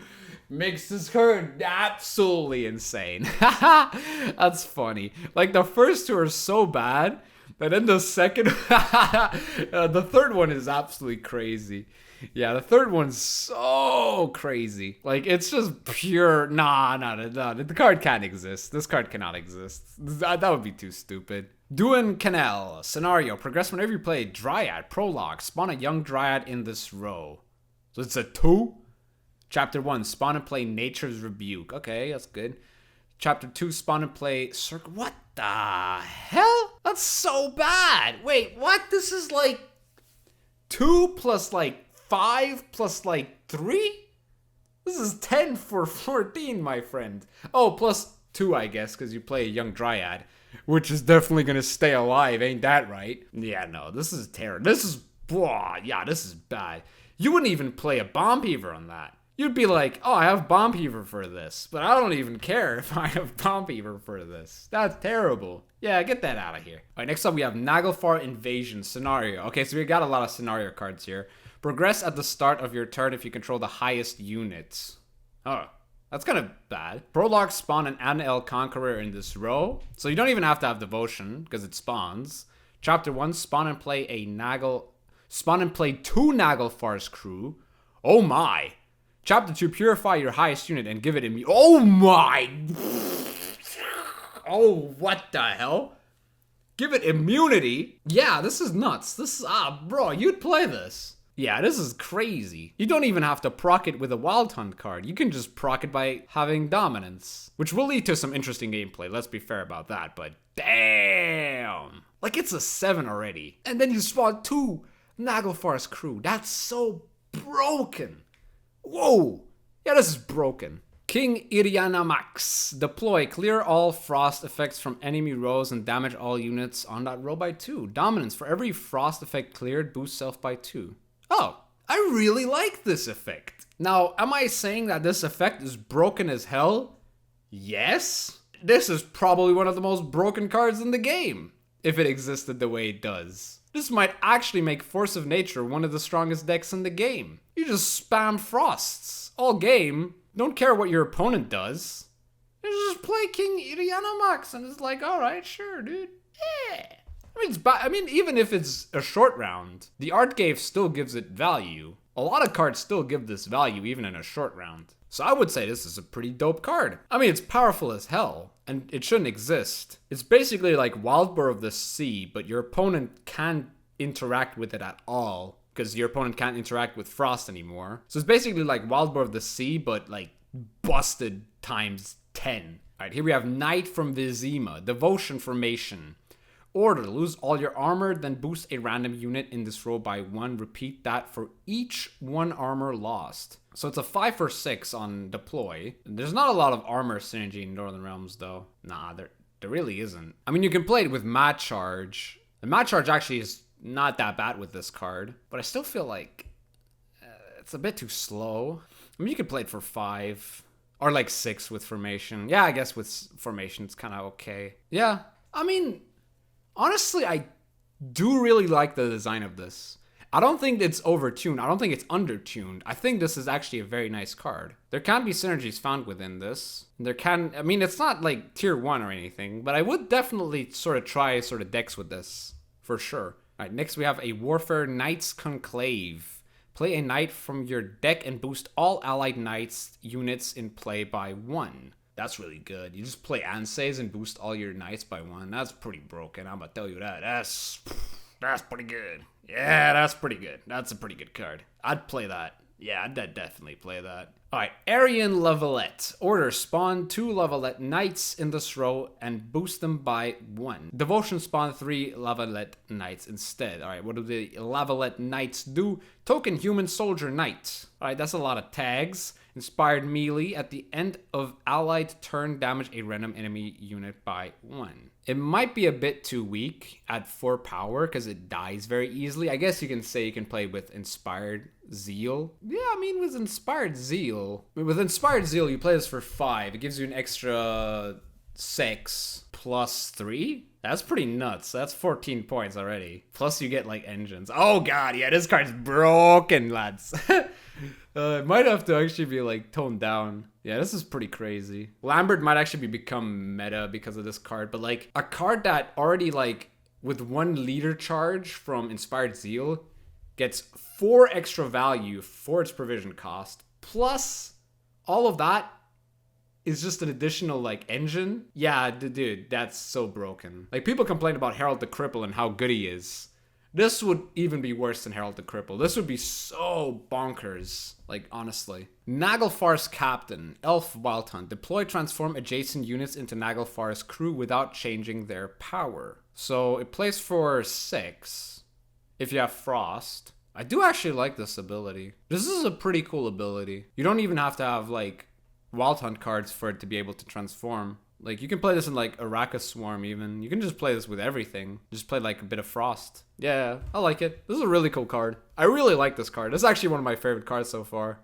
makes this card absolutely insane. That's funny. Like, the first 2 are so bad, but then the second... the third one is absolutely crazy. Yeah, the third one's so crazy. Like, it's just pure... Nah. The card can't exist. This card cannot exist. That would be too stupid. Duin Canal. Scenario. Progress whenever you play Dryad. Prologue. Spawn a young Dryad in this row. So it's a 2? Chapter 1. Spawn and play Nature's Rebuke. Okay, that's good. Chapter 2. Spawn and play Circle. What the hell? That's so bad. Wait, what? This is like 2 plus like 5 plus like 3? This is 10 for 14, my friend. Oh, plus 2, I guess, because you play a young Dryad. Which is definitely gonna stay alive, ain't that right? Yeah, no, this is terrible. This is, yeah, this is bad. You wouldn't even play a Bomb Beaver on that. You'd be like, oh, I have Bomb Heaver for this, but I don't even care if I have Bomb Heaver for this. That's terrible. Yeah, get that out of here. All right, next up we have NAGLFAR Invasion Scenario. Okay, so we got a lot of scenario cards here. Progress at the start of your turn if you control the highest units. Oh, that's kind of bad. Prologue spawn an NL Conqueror in this row, so you don't even have to have Devotion because it spawns. Chapter 1, spawn and play two NAGLFAR'S crew. Oh my. Chapter 2, purify your highest unit and give it immunity. Oh my. Oh, what the hell? Give it immunity? Yeah, this is nuts. This is, bro, you'd play this. Yeah, this is crazy. You don't even have to proc it with a Wild Hunt card. You can just proc it by having Dominance, which will lead to some interesting gameplay. Let's be fair about that, but damn. Like, it's a 7 already. And then you spawn 2 NAGLFAR'S crew. That's so broken. Whoa. Yeah, this is broken. King IRRIANAMAX. Deploy. Clear all frost effects from enemy rows and damage all units on that row by 2. Dominance. For every frost effect cleared, boost self by 2. Oh, I really like this effect. Now, am I saying that this effect is broken as hell? Yes. This is probably one of the most broken cards in the game, if it existed the way it does. This might actually make Force of Nature one of the strongest decks in the game. You just spam frosts all game. Don't care what your opponent does. You just play King IRRIANAMAX and it's like, all right, sure, dude. Yeah. I mean, even if it's a short round, the art gave still gives it value. A lot of cards still give this value even in a short round. So I would say this is a pretty dope card. I mean, it's powerful as hell, and it shouldn't exist. It's basically like Wildboar of the Sea, but your opponent can't interact with it at all, because your opponent can't interact with Frost anymore. So it's basically like Wildboar of the Sea, but like busted times 10. Alright, here we have Knight from Vizima, Devotion Formation. Order, lose all your armor, then boost a random unit in this row by 1. Repeat that for each 1 armor lost. So it's a 5 for 6 on deploy. There's not a lot of armor synergy in Northern Realms though. Nah, there really isn't. I mean, you can play it with Mad Charge. The Mad Charge actually is not that bad with this card, but I still feel like it's a bit too slow. I mean, you could play it for 5 or like 6 with Formation. Yeah, I guess with Formation it's kind of okay. Yeah, I mean, honestly, I do really like the design of this. I don't think it's overtuned. I don't think it's undertuned. I think this is actually a very nice card. There can be synergies found within this. I mean, it's not like tier 1 or anything, but I would definitely sort of try decks with this, for sure. All right, next we have a Warfare Knights Conclave. Play a knight from your deck and boost all allied knights units in play by 1. That's really good. You just play Anses and boost all your knights by 1. That's pretty broken, I'm gonna tell you that. That's pretty good. Yeah, that's pretty good. That's a pretty good card. I'd play that. Yeah, I'd definitely play that. Alright, Aryan Levelette. Order, spawn 2 Levelette Knights in this row and boost them by 1. Devotion, spawn 3 Levelette Knights instead. Alright, what do the Levelette Knights do? Token Human Soldier Knight. Alright, that's a lot of tags. Inspired melee. At the end of allied turn, damage a random enemy unit by 1. It might be a bit too weak at 4 power because it dies very easily. I guess you can say you can play with Inspired Zeal. Yeah, I mean, with Inspired Zeal, you play this for 5. It gives you an extra 6 plus 3. That's pretty nuts. That's 14 points already. Plus you get like engines. Oh god, yeah, this card's broken, lads. It might have to actually be like toned down. Yeah, this is pretty crazy. Lambert might actually become meta because of this card, but like a card that already like with 1 leader charge from Inspired Zeal gets 4 extra value for its provision cost, plus all of that is just an additional like engine. Yeah, dude, that's so broken. Like, people complain about Herald the Cripple and how good he is. This would even be worse than Herald the Cripple. This would be so bonkers, like, honestly. NAGLFAR'S Captain, Elf Wild Hunt. Deploy, transform adjacent units into NAGLFAR'S crew without changing their power. So it plays for 6 if you have Frost. I do actually like this ability. This is a pretty cool ability. You don't even have to have like Wild Hunt cards for it to be able to transform. Like, you can play this in like Arrakis Swarm even. You can just play this with everything. Just play like a bit of Frost. Yeah, I like it. This is a really cool card. I really like this card. This is actually one of my favorite cards so far.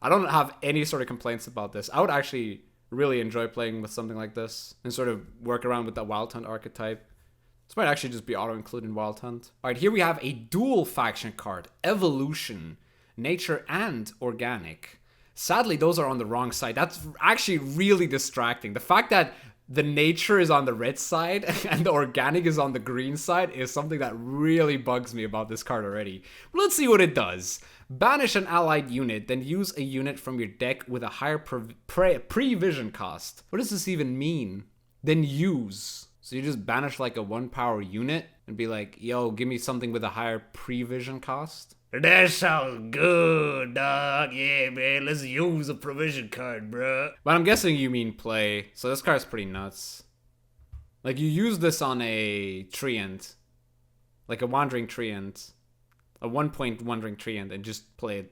I don't have any sort of complaints about this. I would actually really enjoy playing with something like this and sort of work around with that Wild Hunt archetype. This might actually just be auto-include in Wild Hunt. All right, here we have a dual faction card, Evolution, Nature and Organic. Sadly, those are on the wrong side. That's actually really distracting. The fact that the Nature is on the red side and the Organic is on the green side is something that really bugs me about this card already. But let's see what it does. Banish an allied unit, then use a unit from your deck with a higher prevision cost. What does this even mean? Then use. So you just banish like a 1-power unit and be like, yo, give me something with a higher prevision cost? That sounds good, dog. Yeah, man, let's use a provision card, bro. But I'm guessing you mean play, so this card's pretty nuts. Like, you use this on a treant, like a wandering treant, a 1-point wandering treant, and just play it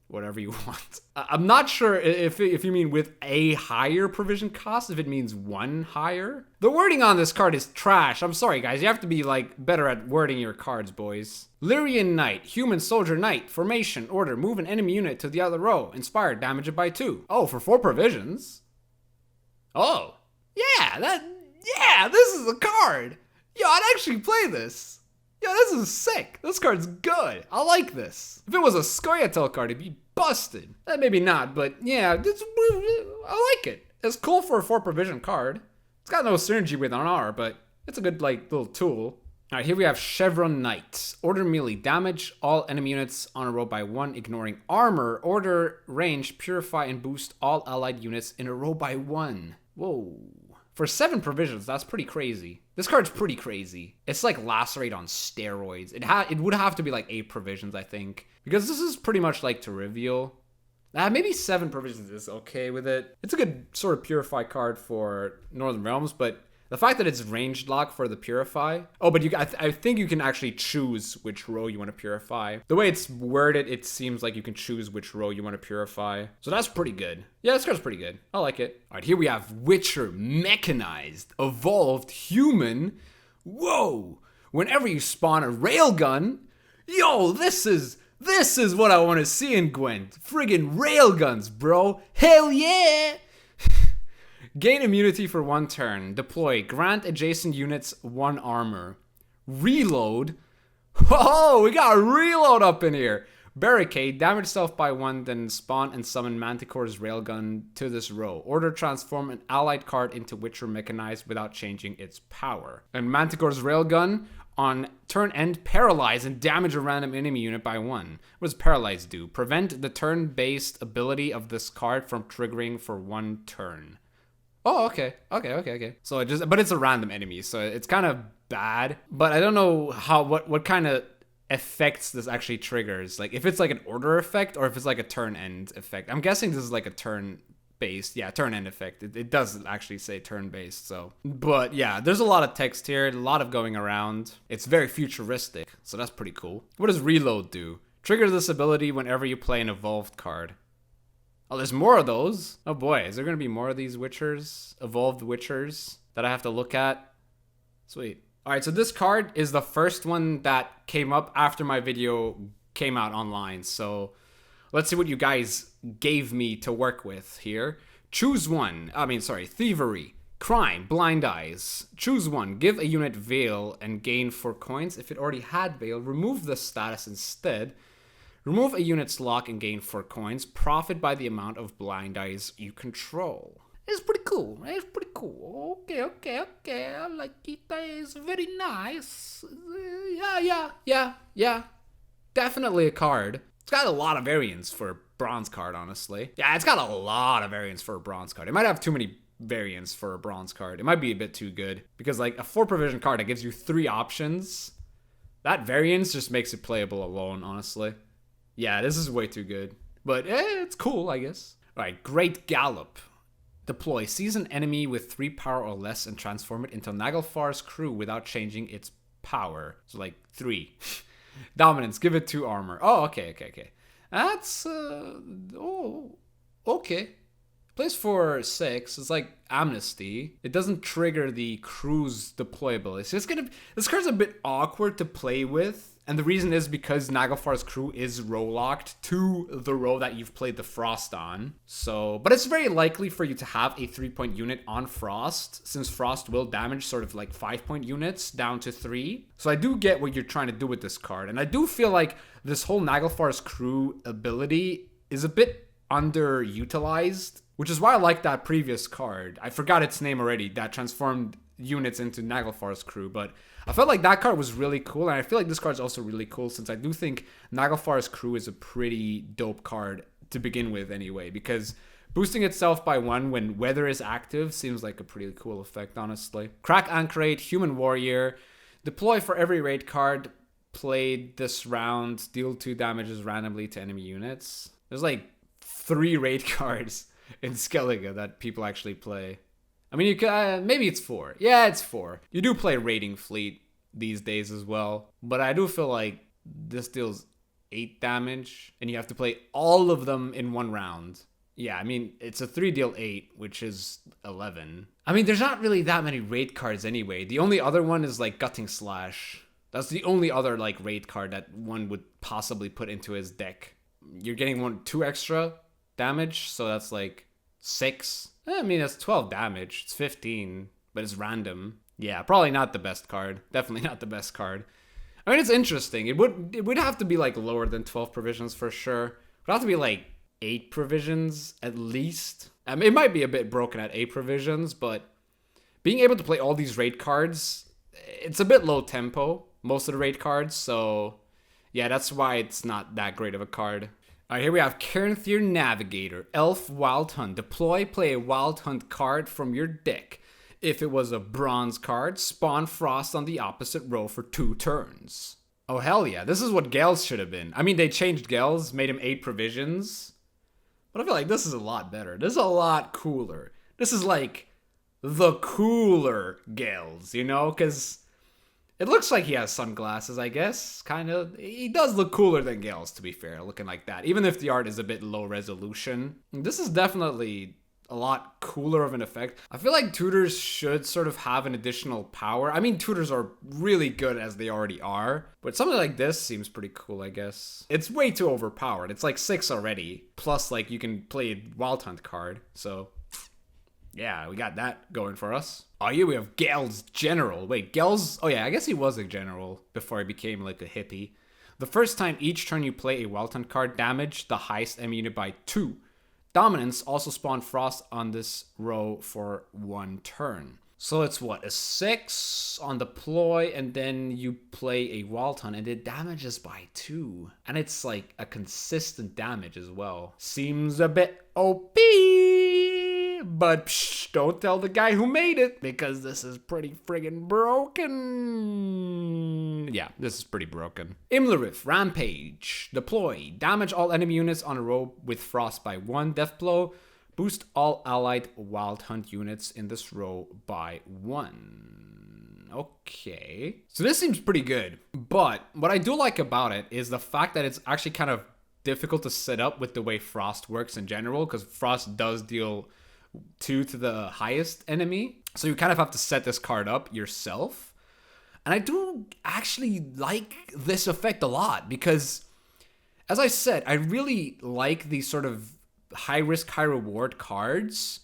whatever you want. I'm not sure if you mean with a higher provision cost, if it means 1 higher. The wording on this card is trash. I'm sorry, guys. You have to be, like, better at wording your cards, boys. Lyrian Knight, Human Soldier Knight, Formation, Order, move an enemy unit to the other row. Inspire, damage it by 2. Oh, for 4 provisions? Oh. Yeah, this is a card. Yo, I'd actually play this. Yo, this is sick. This card's good. I like this. If it was a Scoia'tael card, it'd be busted. Maybe not, but yeah, I like it. It's cool for a 4 provision card. It's got no synergy with an R, but it's a good, like, little tool. All right, here we have Chevron Knight. Order melee damage all enemy units on a row by 1, ignoring armor. Order range, purify, and boost all allied units in a row by 1. Whoa. For 7 provisions, that's pretty crazy. This card's pretty crazy. It's like Lacerate on steroids. It would have to be like 8 provisions, I think. Because this is pretty much like Trivial. Maybe 7 provisions is okay with it. It's a good sort of Purify card for Northern Realms, but the fact that it's ranged lock for the Purify. Oh, but I think you can actually choose which row you want to Purify. The way it's worded, it seems like you can choose which row you want to Purify. So that's pretty good. Yeah, this card's pretty good. I like it. All right, here we have Witcher Mechanized, Evolved Human. Whoa! Whenever you spawn a railgun, yo, this is what I want to see in Gwent. Friggin' railguns, bro. Hell yeah! Gain immunity for 1 turn. Deploy. Grant adjacent units 1 armor. Reload. Oh, we got a reload up in here. Barricade. Damage self by 1, then spawn and summon Manticore's railgun to this row. Order transform an allied card into Witcher Mechanized without changing its power. And Manticore's railgun on turn end, paralyze and damage a random enemy unit by 1. What does paralyze do? Prevent the turn-based ability of this card from triggering for 1 turn. Oh, okay. So but it's a random enemy, so it's kind of bad. But I don't know what kind of effects this actually triggers. Like if it's like an order effect or if it's like a turn end effect. I'm guessing this is like a turn based. Yeah, turn end effect. It does actually say turn based. So, but yeah, there's a lot of text here, a lot of going around. It's very futuristic, so that's pretty cool. What does reload do? Trigger this ability whenever you play an evolved card. Oh, there's more of those. Oh boy, is there gonna be more of these Witchers, evolved Witchers that I have to look at? Sweet. All right, so this card is the first one that came up after my video came out online. So let's see what you guys gave me to work with here. Choose one. Thievery, crime, blind eyes. Choose one. Give a unit Veil and gain 4 coins. If it already had Veil, remove the status instead. Remove a unit's lock and gain 4 coins. Profit by the amount of blind eyes you control. It's pretty cool. It's pretty cool. Okay. I like it. It's very nice. Yeah. Definitely a card. It's got a lot of variants for a bronze card, honestly. Yeah, it's got a lot of variants for a bronze card. It might have too many variants for a bronze card. It might be a bit too good. Because like a 4 provision card that gives you 3 options, that variance just makes it playable alone, honestly. Yeah, this is way too good. But it's cool, I guess. All right, Great Gallop. Deploy. Seize an enemy with 3 power or less and transform it into NAGLFAR'S crew without changing its power. So like 3. Dominance. Give it 2 armor. Oh, okay. That's, okay. Plays for 6. It's like Amnesty. It doesn't trigger the cruise deployability. So this card's a bit awkward to play with. And the reason is because NAGLFAR'S crew is row locked to the row that you've played the Frost on. So, but it's very likely for you to have a 3-point unit on Frost, since Frost will damage sort of like 5-point units down to 3. So I do get what you're trying to do with this card. And I do feel like this whole NAGLFAR'S crew ability is a bit underutilized, which is why I like that previous card. I forgot its name already, that transformed units into NAGLFAR'S crew, but I felt like that card was really cool, and I feel like this card's also really cool, since I do think NAGLFAR'S crew is a pretty dope card to begin with anyway, because boosting itself by 1 when weather is active seems like a pretty cool effect, honestly. Crack and Crate, Human Warrior, deploy for every raid card played this round, deal 2 damages randomly to enemy units. There's like 3 raid cards in Skellige that people actually play. I mean, you can, maybe it's 4. Yeah, it's 4. You do play Raiding Fleet these days as well, but I do feel like this deals 8 damage, and you have to play all of them in 1 round. Yeah, I mean, it's a 3 deal 8, which is 11. I mean, there's not really that many raid cards anyway. The only other one is like Gutting Slash. That's the only other like raid card that one would possibly put into his deck. You're getting 2 extra damage, so that's like 6. I mean, that's 12 damage. It's 15, but it's random. Yeah, probably not the best card. Definitely not the best card. I mean, it's interesting. It would have to be like lower than 12 provisions for sure. It would have to be like 8 provisions at least. It might be a bit broken at 8 provisions, but being able to play all these raid cards, it's a bit low tempo, most of the raid cards. So yeah, that's why it's not that great of a card. Alright, here we have CARANTHIR Navigator, Elf Wild Hunt. Deploy, play a Wild Hunt card from your deck. If it was a bronze card, spawn Frost on the opposite row for 2 turns. Oh hell yeah, this is what Gels should have been. I mean, they changed Gels, made him 8 provisions. But I feel like this is a lot better. This is a lot cooler. This is like the cooler Gels, you know? Because it looks like he has sunglasses, I guess. Kind of. He does look cooler than Gels, to be fair, looking like that. Even if the art is a bit low resolution. This is definitely a lot cooler of an effect. I feel like tutors should sort of have an additional power. I mean, tutors are really good as they already are. But something like this seems pretty cool, I guess. It's way too overpowered. It's like 6 already. Plus, like, you can play a Wild Hunt card. So yeah, we got that going for us. Oh yeah, we have Gels General. Wait, Gels? Oh yeah, I guess he was a general before he became like a hippie. The first time each turn you play a Wild Hunt card, damage the highest enemy unit by 2. Dominance also spawn Frost on this row for 1 turn. So it's what, a 6 on deploy, and then you play a Wild Hunt and it damages by 2. And it's like a consistent damage as well. Seems a bit OP. But psh, don't tell the guy who made it, because this is pretty friggin' broken. Yeah, this is pretty broken. IMLERITH, Rampage. Deploy. Damage all enemy units on a row with Frost by 1. Death Blow. Boost all allied Wild Hunt units in this row by 1. Okay. So this seems pretty good. But what I do like about it is the fact that it's actually kind of difficult to set up with the way Frost works in general, because Frost does deal 2 to the highest enemy. So you kind of have to set this card up yourself. And I do actually like this effect a lot because, as I said, I really like these sort of high risk, high reward cards.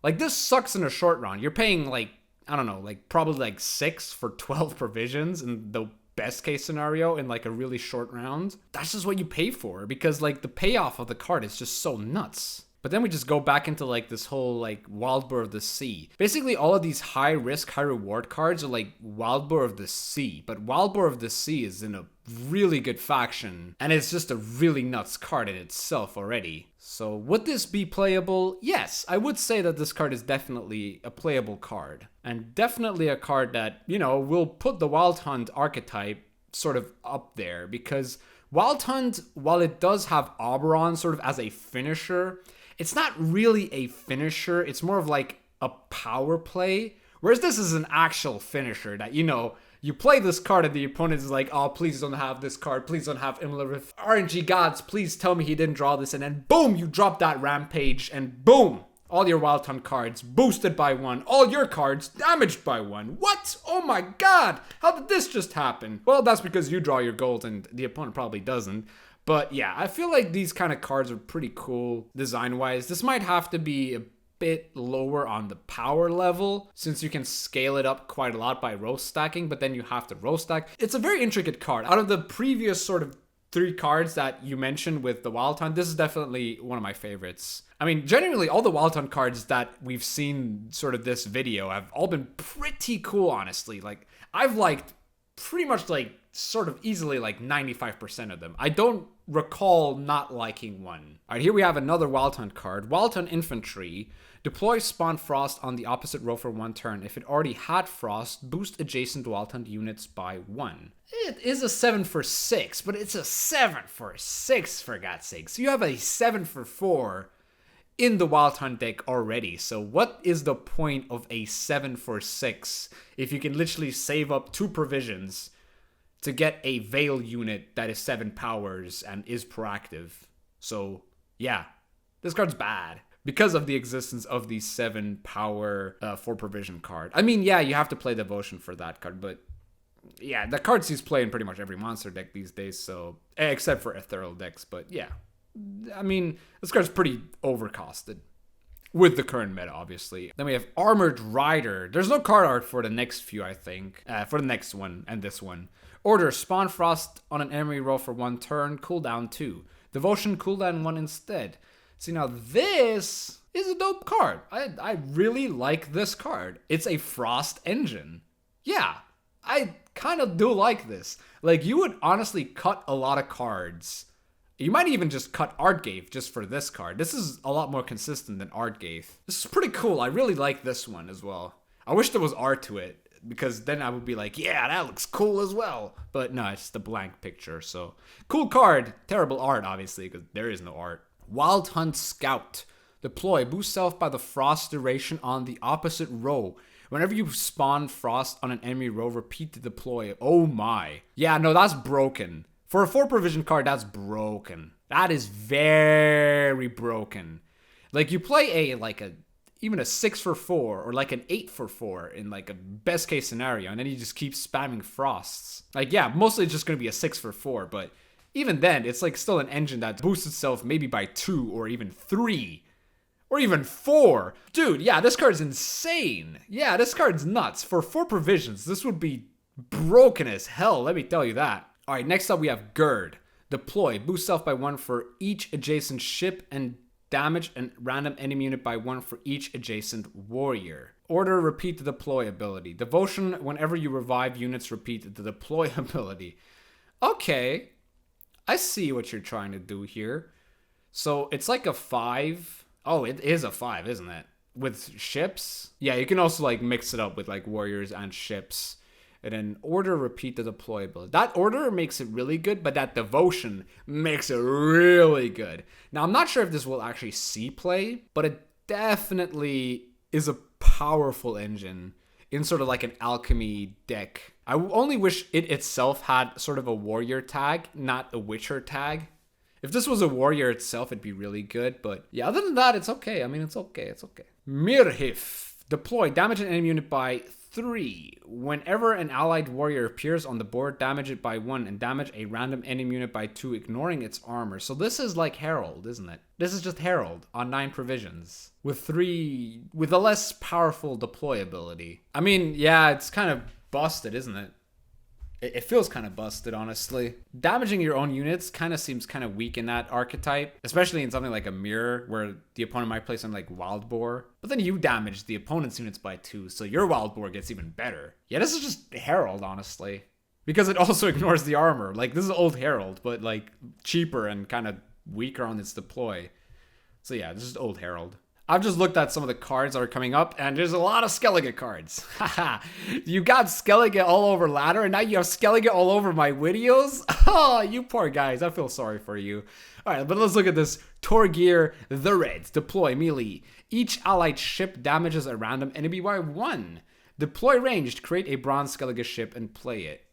Like, this sucks in a short round. You're paying like, I don't know, like probably like 6 for 12 provisions in the best case scenario in like a really short round. That's just what you pay for, because like the payoff of the card is just so nuts. But then we just go back into like this whole like Wildboar of the Sea. Basically all of these high risk, high reward cards are like Wildboar of the Sea. But Wildboar of the Sea is in a really good faction, and it's just a really nuts card in itself already. So would this be playable? Yes, I would say that this card is definitely a playable card. And definitely a card that, you know, will put the Wild Hunt archetype sort of up there. Because Wild Hunt, while it does have Oberon sort of as a finisher, it's not really a finisher. It's more of like a power play. Whereas this is an actual finisher that, you know, you play this card and the opponent is like, oh, please don't have this card. Please don't have IMLERITH. RNG gods, please tell me he didn't draw this. And then boom, you drop that Rampage and boom, All your Wild Hunt cards boosted by 1. All your cards damaged by 1. What? Oh my god! How did this just happen? Well, that's because you draw your gold and the opponent probably doesn't. But yeah, I feel like these kind of cards are pretty cool design-wise. This might have to be a bit lower on the power level since you can scale it up quite a lot by row stacking, but then you have to row stack. It's a very intricate card. Out of the previous sort of 3 cards that you mentioned with the Wild Hunt, this is definitely one of my favorites. I mean, generally all the Wild Hunt cards that we've seen sort of this video have all been pretty cool, honestly. Like, I've liked pretty much like sort of easily like 95% of them. I don't recall not liking one. All right, here we have another Wild Hunt card. Wild Hunt Infantry. Deploy Spawn Frost on the opposite row for 1 turn. If it already had Frost, boost adjacent Wild Hunt units by 1. It is a 7 for 6, but it's a 7 for 6 for God's sake. So you have a 7 for 4 in the Wild Hunt deck already. So what is the point of a 7 for 6 if you can literally save up 2 provisions to get a Veil unit that is 7 powers and is proactive? So yeah, this card's bad because of the existence of the 7 power 4 provision card. I mean, yeah, you have to play Devotion for that card, but yeah, the card sees play in pretty much every monster deck these days, so except for ethereal decks. But yeah, I mean, this card's pretty overcosted with the current meta, obviously. Then we have Armored Rider. There's no card art for the next few, I think, for the next one and this one. Order Spawn Frost on an enemy row for 1 turn, cooldown 2. Devotion, cooldown 1 instead. See, now this is a dope card. I really like this card. It's a Frost engine. Yeah, I kind of do like this. Like, you would honestly cut a lot of cards. You might even just cut Artgate just for this card. This is a lot more consistent than Artgate. This is pretty cool. I really like this one as well. I wish there was art to it, because then I would be like, yeah, that looks cool as well. But no, it's just a blank picture. So cool card, terrible art, obviously, because there is no art. Wild Hunt Scout. Deploy, boost self by the Frost duration on the opposite row. Whenever you spawn Frost on an enemy row, repeat the deploy. Oh my. Yeah, no, that's broken. For a 4 provision card, that's broken. That is very broken. Like, you play even a 6 for 4 or like an 8 for 4 in like a best case scenario, and then you just keep spamming Frosts. Like, yeah, mostly it's just going to be a 6 for 4, but even then, it's like still an engine that boosts itself maybe by 2 or even 3 or even 4. Dude, yeah, this card's insane. Yeah, this card's nuts. For 4 provisions, this would be broken as hell, let me tell you that. All right, next up we have Gird. Deploy, boost self by 1 for each adjacent ship and damage a random enemy unit by 1 for each adjacent warrior. Order, repeat the deploy ability. Devotion, whenever you revive units, repeat the deploy ability. Okay, I see what you're trying to do here. So it's like a 5. Oh, it is a 5, isn't it? With ships? Yeah, you can also like mix it up with like warriors and ships. And then order, repeat the deploy ability. That order makes it really good, but that devotion makes it really good. Now, I'm not sure if this will actually see play, but it definitely is a powerful engine in sort of like an alchemy deck. I only wish it itself had sort of a warrior tag, not a witcher tag. If this was a warrior itself, it'd be really good. But yeah, other than that, it's okay. I mean, it's okay. It's okay. Mirhif. Deploy. Damage an enemy unit by 3. Whenever an allied warrior appears on the board, damage it by 1 and damage a random enemy unit by 2, ignoring its armor. So this is like Herald, isn't it? This is just Herald on 9 provisions with a less powerful deploy ability. I mean, yeah, it's kind of busted, isn't it? It feels kind of busted, honestly. Damaging your own units kind of seems kind of weak in that archetype, especially in something like a mirror where the opponent might play something like Wild Boar. But then you damage the opponent's units by 2, so your Wild Boar gets even better. Yeah, this is just Herald, honestly. Because it also ignores the armor. Like, this is old Herald, but like cheaper and kind of weaker on its deploy. So yeah, this is old Herald. I've just looked at some of the cards that are coming up, and there's a lot of Skellige cards. Haha, you got Skellige all over ladder, and now you have Skellige all over my videos? Oh, you poor guys, I feel sorry for you. Alright, but let's look at this. TORGEIR the Red. Deploy melee. Each allied ship damages a random enemy by 1. Deploy ranged, create a bronze Skellige ship and play it.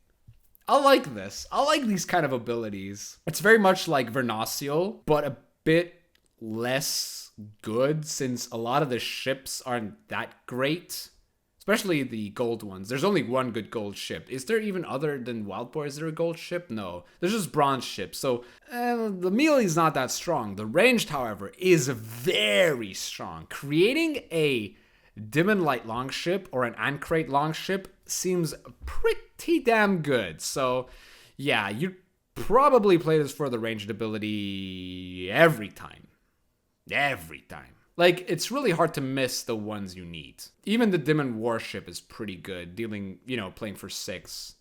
I like this. I like these kind of abilities. It's very much like Vernacio, but a bit less good since a lot of the ships aren't that great. Especially the gold ones. There's only one good gold ship. Is there even other than Wild Boar? Is there a gold ship? No. There's just bronze ships. So the melee is not that strong. The ranged, however, is very strong. Creating a dim and light longship or an Ancrate longship seems pretty damn good. So yeah, you'd probably play this for the ranged ability every time. Every time. Like, it's really hard to miss the ones you need. Even the Demon Warship is pretty good, dealing, you know, playing for 6.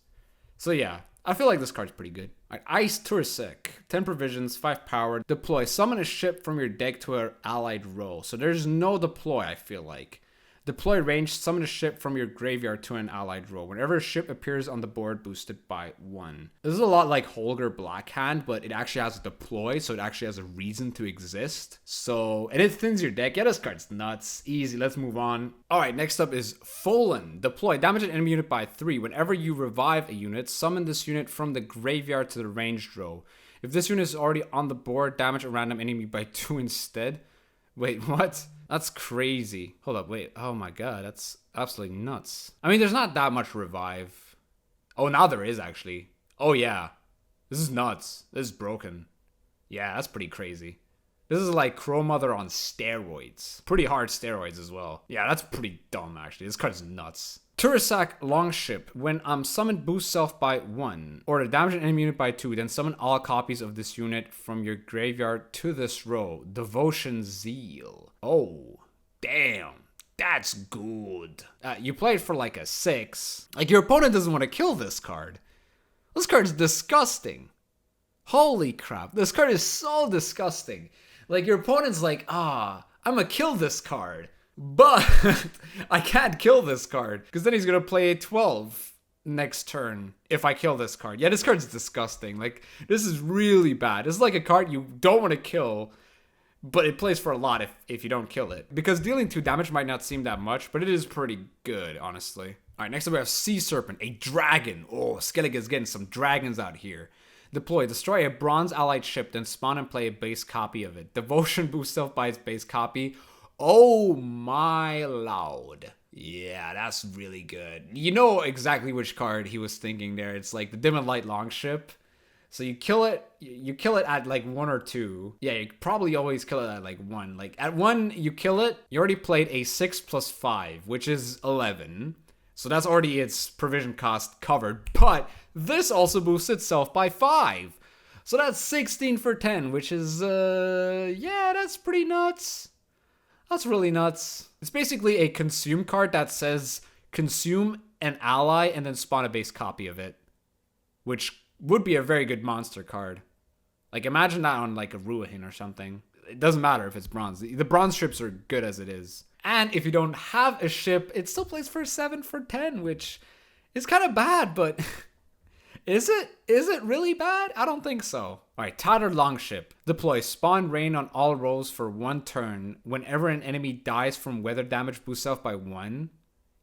So yeah, I feel like this card's pretty good. Alright, Ice Tursek, 10 provisions, 5 power. Deploy, summon a ship from your deck to an allied row. So there's no deploy, I feel like. Deploy range, summon a ship from your graveyard to an allied row. Whenever a ship appears on the board, boosted by 1. This is a lot like Holger Blackhand, but it actually has a deploy, so it actually has a reason to exist. So, and it thins your deck. Yeah, this card's nuts. Easy, let's move on. Alright, next up is Folan. Deploy, damage an enemy unit by 3. Whenever you revive a unit, summon this unit from the graveyard to the ranged row. If this unit is already on the board, damage a random enemy by 2 instead. Wait, what? That's crazy. Hold up, wait. Oh my god, that's absolutely nuts. I mean, there's not that much revive. Oh, now there is actually. Oh yeah. This is nuts. This is broken. Yeah, that's pretty crazy. This is like Crow Mother on steroids. Pretty hard steroids as well. Yeah, that's pretty dumb actually. This card is nuts. Turasak Longship. When summoned, boost self by 1. Or damage an enemy unit by 2. Then summon all copies of this unit from your graveyard to this row. Devotion Zeal. Oh, damn. That's good. You play it for like a 6. Like, your opponent doesn't want to kill this card. This card's disgusting. Holy crap. This card is so disgusting. Like, your opponent's like, I'm gonna kill this card. But I can't kill this card because then he's going to play a 12 next turn if I kill this card. Yeah, this card's disgusting. Like, this is really bad. This is like a card you don't want to kill, but it plays for a lot if you don't kill it. Because dealing 2 damage might not seem that much, but it is pretty good, honestly. Alright, next up we have Sea Serpent, a dragon. Oh, Skellige's getting some dragons out here. Deploy, destroy a bronze allied ship, then spawn and play a base copy of it. Devotion boosts self by its base copy. Oh my lord. Yeah, that's really good. You know exactly which card he was thinking there. It's like the Dim and Light Longship. So you kill it at like 1 or 2. Yeah, you probably always kill it at like 1. Like at 1, you kill it, you already played a 6 plus 5, which is 11. So that's already its provision cost covered. But this also boosts itself by 5. So that's 16 for 10, which is, yeah, that's pretty nuts. That's really nuts. It's basically a consume card that says consume an ally and then spawn a base copy of it, which would be a very good monster card. Like, imagine that on like a Ruahin or something. It doesn't matter if it's bronze. The bronze ships are good as it is. And if you don't have a ship, it still plays for 7 for 10, which is kind of bad, but is it really bad? I don't think so. Alright, Tattered Longship. Deploy, spawn rain on all rows for 1 turn. Whenever an enemy dies from weather damage, boost self by 1.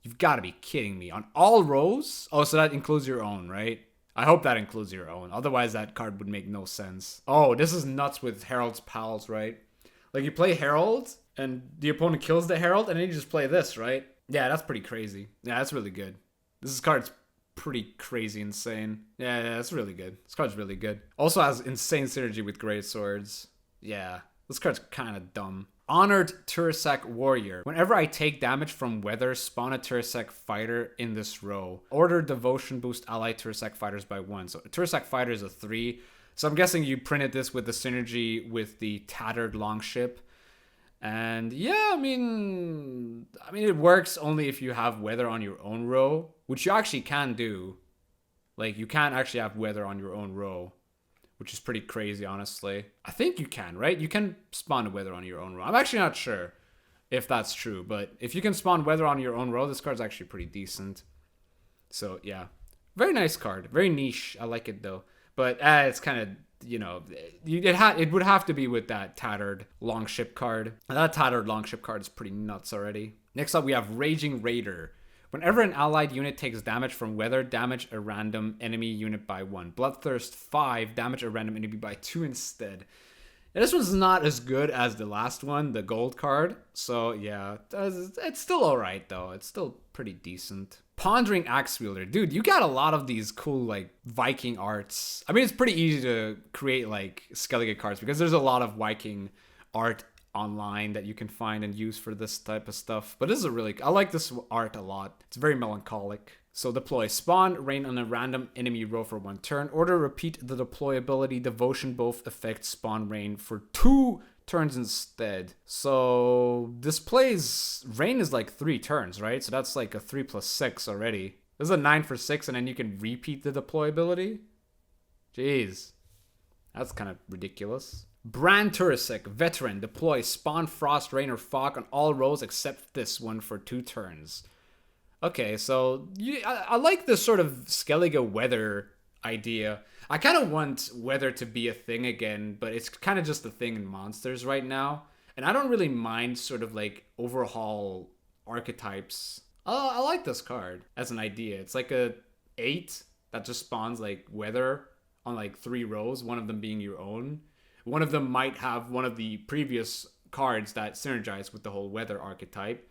You've got to be kidding me. On all rows? Oh, so that includes your own, right? I hope that includes your own. Otherwise, that card would make no sense. Oh, this is nuts with Herald's Pals, right? Like, you play Herald, and the opponent kills the Herald, and then you just play this, right? Yeah, that's pretty crazy. Yeah, that's really good. This card's pretty crazy insane. Yeah, that's really good. This card's really good. Also has insane synergy with Great Swords. Yeah, this card's kind of dumb. Honored Turasak Warrior. Whenever I take damage from weather, spawn a Turasak fighter in this row. Order Devotion boost allied Turasak fighters by 1. So Turasak fighter is a 3. So I'm guessing you printed this with the synergy with the Tattered Longship. And yeah, I mean it works only if you have weather on your own row, which you actually can do. Like, you can actually have weather on your own row, which is pretty crazy, honestly. I think you can, right? You can spawn a weather on your own row. I'm actually not sure if that's true, but if you can spawn weather on your own row, this card's actually pretty decent. So yeah, very nice card, very niche. I like it though, but it's kind of, you know, it would have to be with that Tattered Longship card. And that Tattered Longship card is pretty nuts already. Next up, we have Raging Raider. Whenever an allied unit takes damage from weather, damage a random enemy unit by 1. Bloodthirst 5, damage a random enemy by 2 instead. This one's not as good as the last one, the gold card. So yeah, it's still alright though. It's still pretty decent. Pondering Axe Wielder. Dude, you got a lot of these cool like Viking arts. I mean, it's pretty easy to create like Skellige cards because there's a lot of Viking art online that you can find and use for this type of stuff. But this is I like this art a lot. It's very melancholic. So deploy spawn, rain on a random enemy row for 1 turn. Order repeat the deploy ability devotion both effects spawn rain for 2 turns instead. So this plays rain is like 3 turns, right? So that's like a 3 + 6 already. This is a 9 for 6 and then you can repeat the deploy ability. Jeez. That's kind of ridiculous. Brand Turisek, veteran, deploy spawn frost, rain, or fog on all rows except this one for 2 turns. Okay, so I like this sort of Skellige weather idea. I kind of want weather to be a thing again, but it's kind of just a thing in monsters right now. And I don't really mind sort of like overhaul archetypes. I like this card as an idea. It's like a 8 that just spawns like weather on like 3 rows, one of them being your own. One of them might have one of the previous cards that synergize with the whole weather archetype.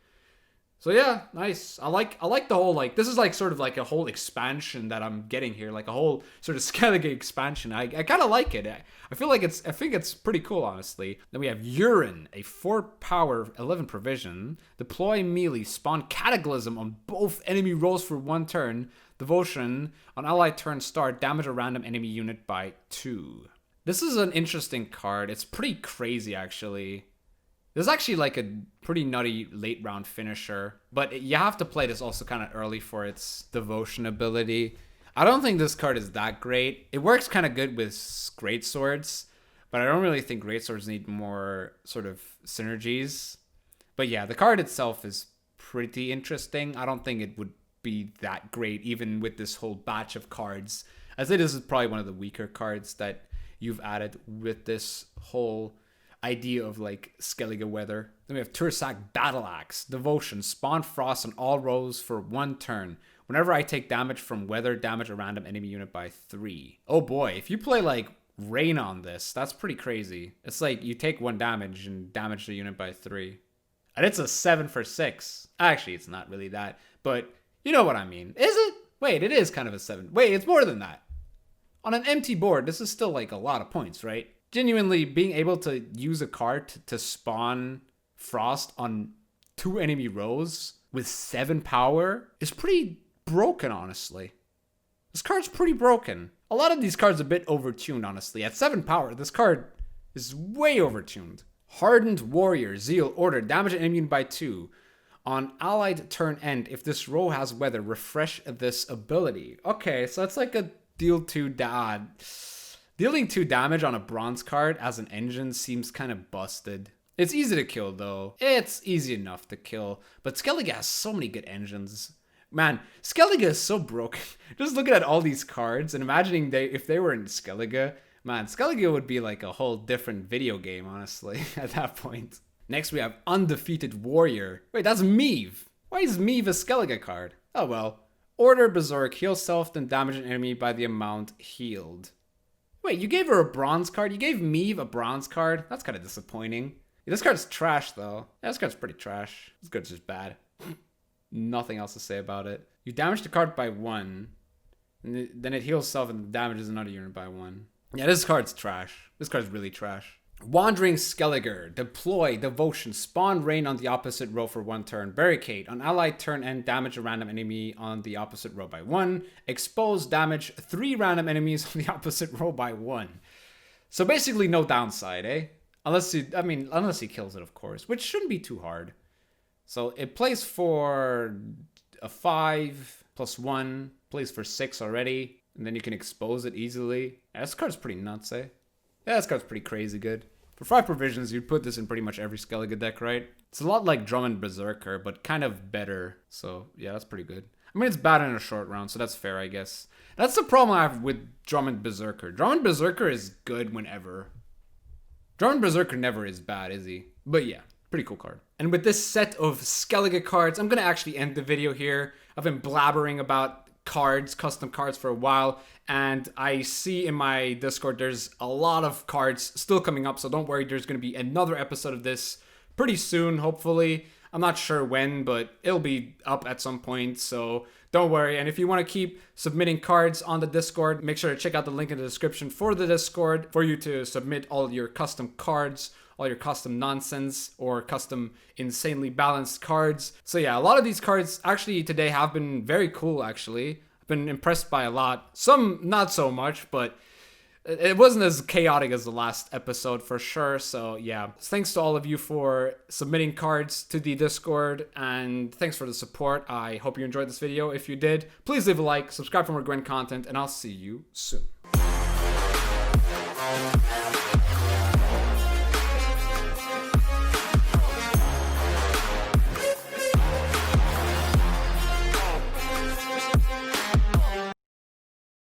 So yeah, nice. I like the whole, like, this is like sort of like a whole expansion that I'm getting here, like a whole sort of Skellige expansion. I kind of like it. I think it's pretty cool, honestly. Then we have Urine, a 4 power, 11 provision. Deploy melee, spawn Cataclysm on both enemy rolls for 1 turn. Devotion, on ally turn start, damage a random enemy unit by 2. This is an interesting card. It's pretty crazy, actually. This is actually like a pretty nutty late round finisher, but you have to play this also kind of early for its devotion ability. I don't think this card is that great. It works kind of good with greatswords, but I don't really think greatswords need more sort of synergies. But yeah, the card itself is pretty interesting. I don't think it would be that great even with this whole batch of cards. I'd say this is probably one of the weaker cards that you've added with this whole idea of like Skellige weather. Then we have Turisek Battle Axe, Devotion, spawn frost on all rows for 1 turn. Whenever I take damage from weather, damage a random enemy unit by 3. Oh boy, if you play like rain on this, that's pretty crazy. It's like you take 1 damage and damage the unit by 3. And it's a 7 for 6. Actually, it's not really that, but you know what I mean. Is it? Wait, it is kind of a 7. Wait, it's more than that. On an empty board, this is still like a lot of points, right? Genuinely, being able to use a card to spawn frost on 2 enemy rows with 7 power is pretty broken, honestly. This card's pretty broken. A lot of these cards are a bit overtuned, honestly. At 7 power, this card is way overtuned. Hardened Warrior, Zeal, Order, damage an enemy unit by 2. On allied turn end, if this row has weather, refresh this ability. Okay, so it's like a deal 2 Dealing 2 damage on a bronze card as an engine seems kind of busted. It's easy to kill though. It's easy enough to kill, but Skellige has so many good engines. Man, Skellige is so broken. Just looking at all these cards and imagining if they were in Skellige, man, Skellige would be like a whole different video game, honestly, at that point. Next we have Undefeated Warrior. Wait, that's Meave. Why is Meave a Skellige card? Oh well. Order Berserk, heal self, then damage an enemy by the amount healed. Wait, you gave her a bronze card? You gave Meave a bronze card? That's kind of disappointing. Yeah, this card's trash, though. Yeah, this card's pretty trash. This card's just bad. Nothing else to say about it. You damage the card by 1. And then it heals self and damages another unit by 1. Yeah, this card's trash. This card's really trash. Wandering Skelliger. Deploy Devotion. Spawn rain on the opposite row for 1 turn. Barricade. On allied turn end, damage a random enemy on the opposite row by 1. Expose. Damage 3 random enemies on the opposite row by 1. So basically no downside, eh? Unless he kills it, of course. Which shouldn't be too hard. So it plays for a 5 + 1. Plays for 6 already. And then you can expose it easily. Yeah, this card's pretty nuts, eh? Yeah, this card's pretty crazy good. For 5 provisions, you'd put this in pretty much every Skellige deck, right? It's a lot like Drummond Berserker, but kind of better. So, yeah, that's pretty good. I mean, it's bad in a short round, so that's fair, I guess. That's the problem I have with Drummond Berserker. Drummond Berserker is good whenever. Drummond Berserker never is bad, is he? But yeah, pretty cool card. And with this set of Skellige cards, I'm going to actually end the video here. I've been blabbering about cards, custom cards for a while, and I see in my Discord there's a lot of cards still coming up, so don't worry, there's going to be another episode of this pretty soon, hopefully. I'm not sure when, but it'll be up at some point, so don't worry. And if you want to keep submitting cards on the Discord, make sure to check out the link in the description for the Discord for you to submit all your custom cards, all your custom nonsense, or custom insanely balanced cards. So yeah, a lot of these cards actually today have been very cool, actually. I've been impressed by a lot. Some not so much, but it wasn't as chaotic as the last episode for sure. So yeah, thanks to all of you for submitting cards to the Discord, and thanks for the support. I hope you enjoyed this video. If you did, please leave a like, subscribe for more Gwent content, and I'll see you soon.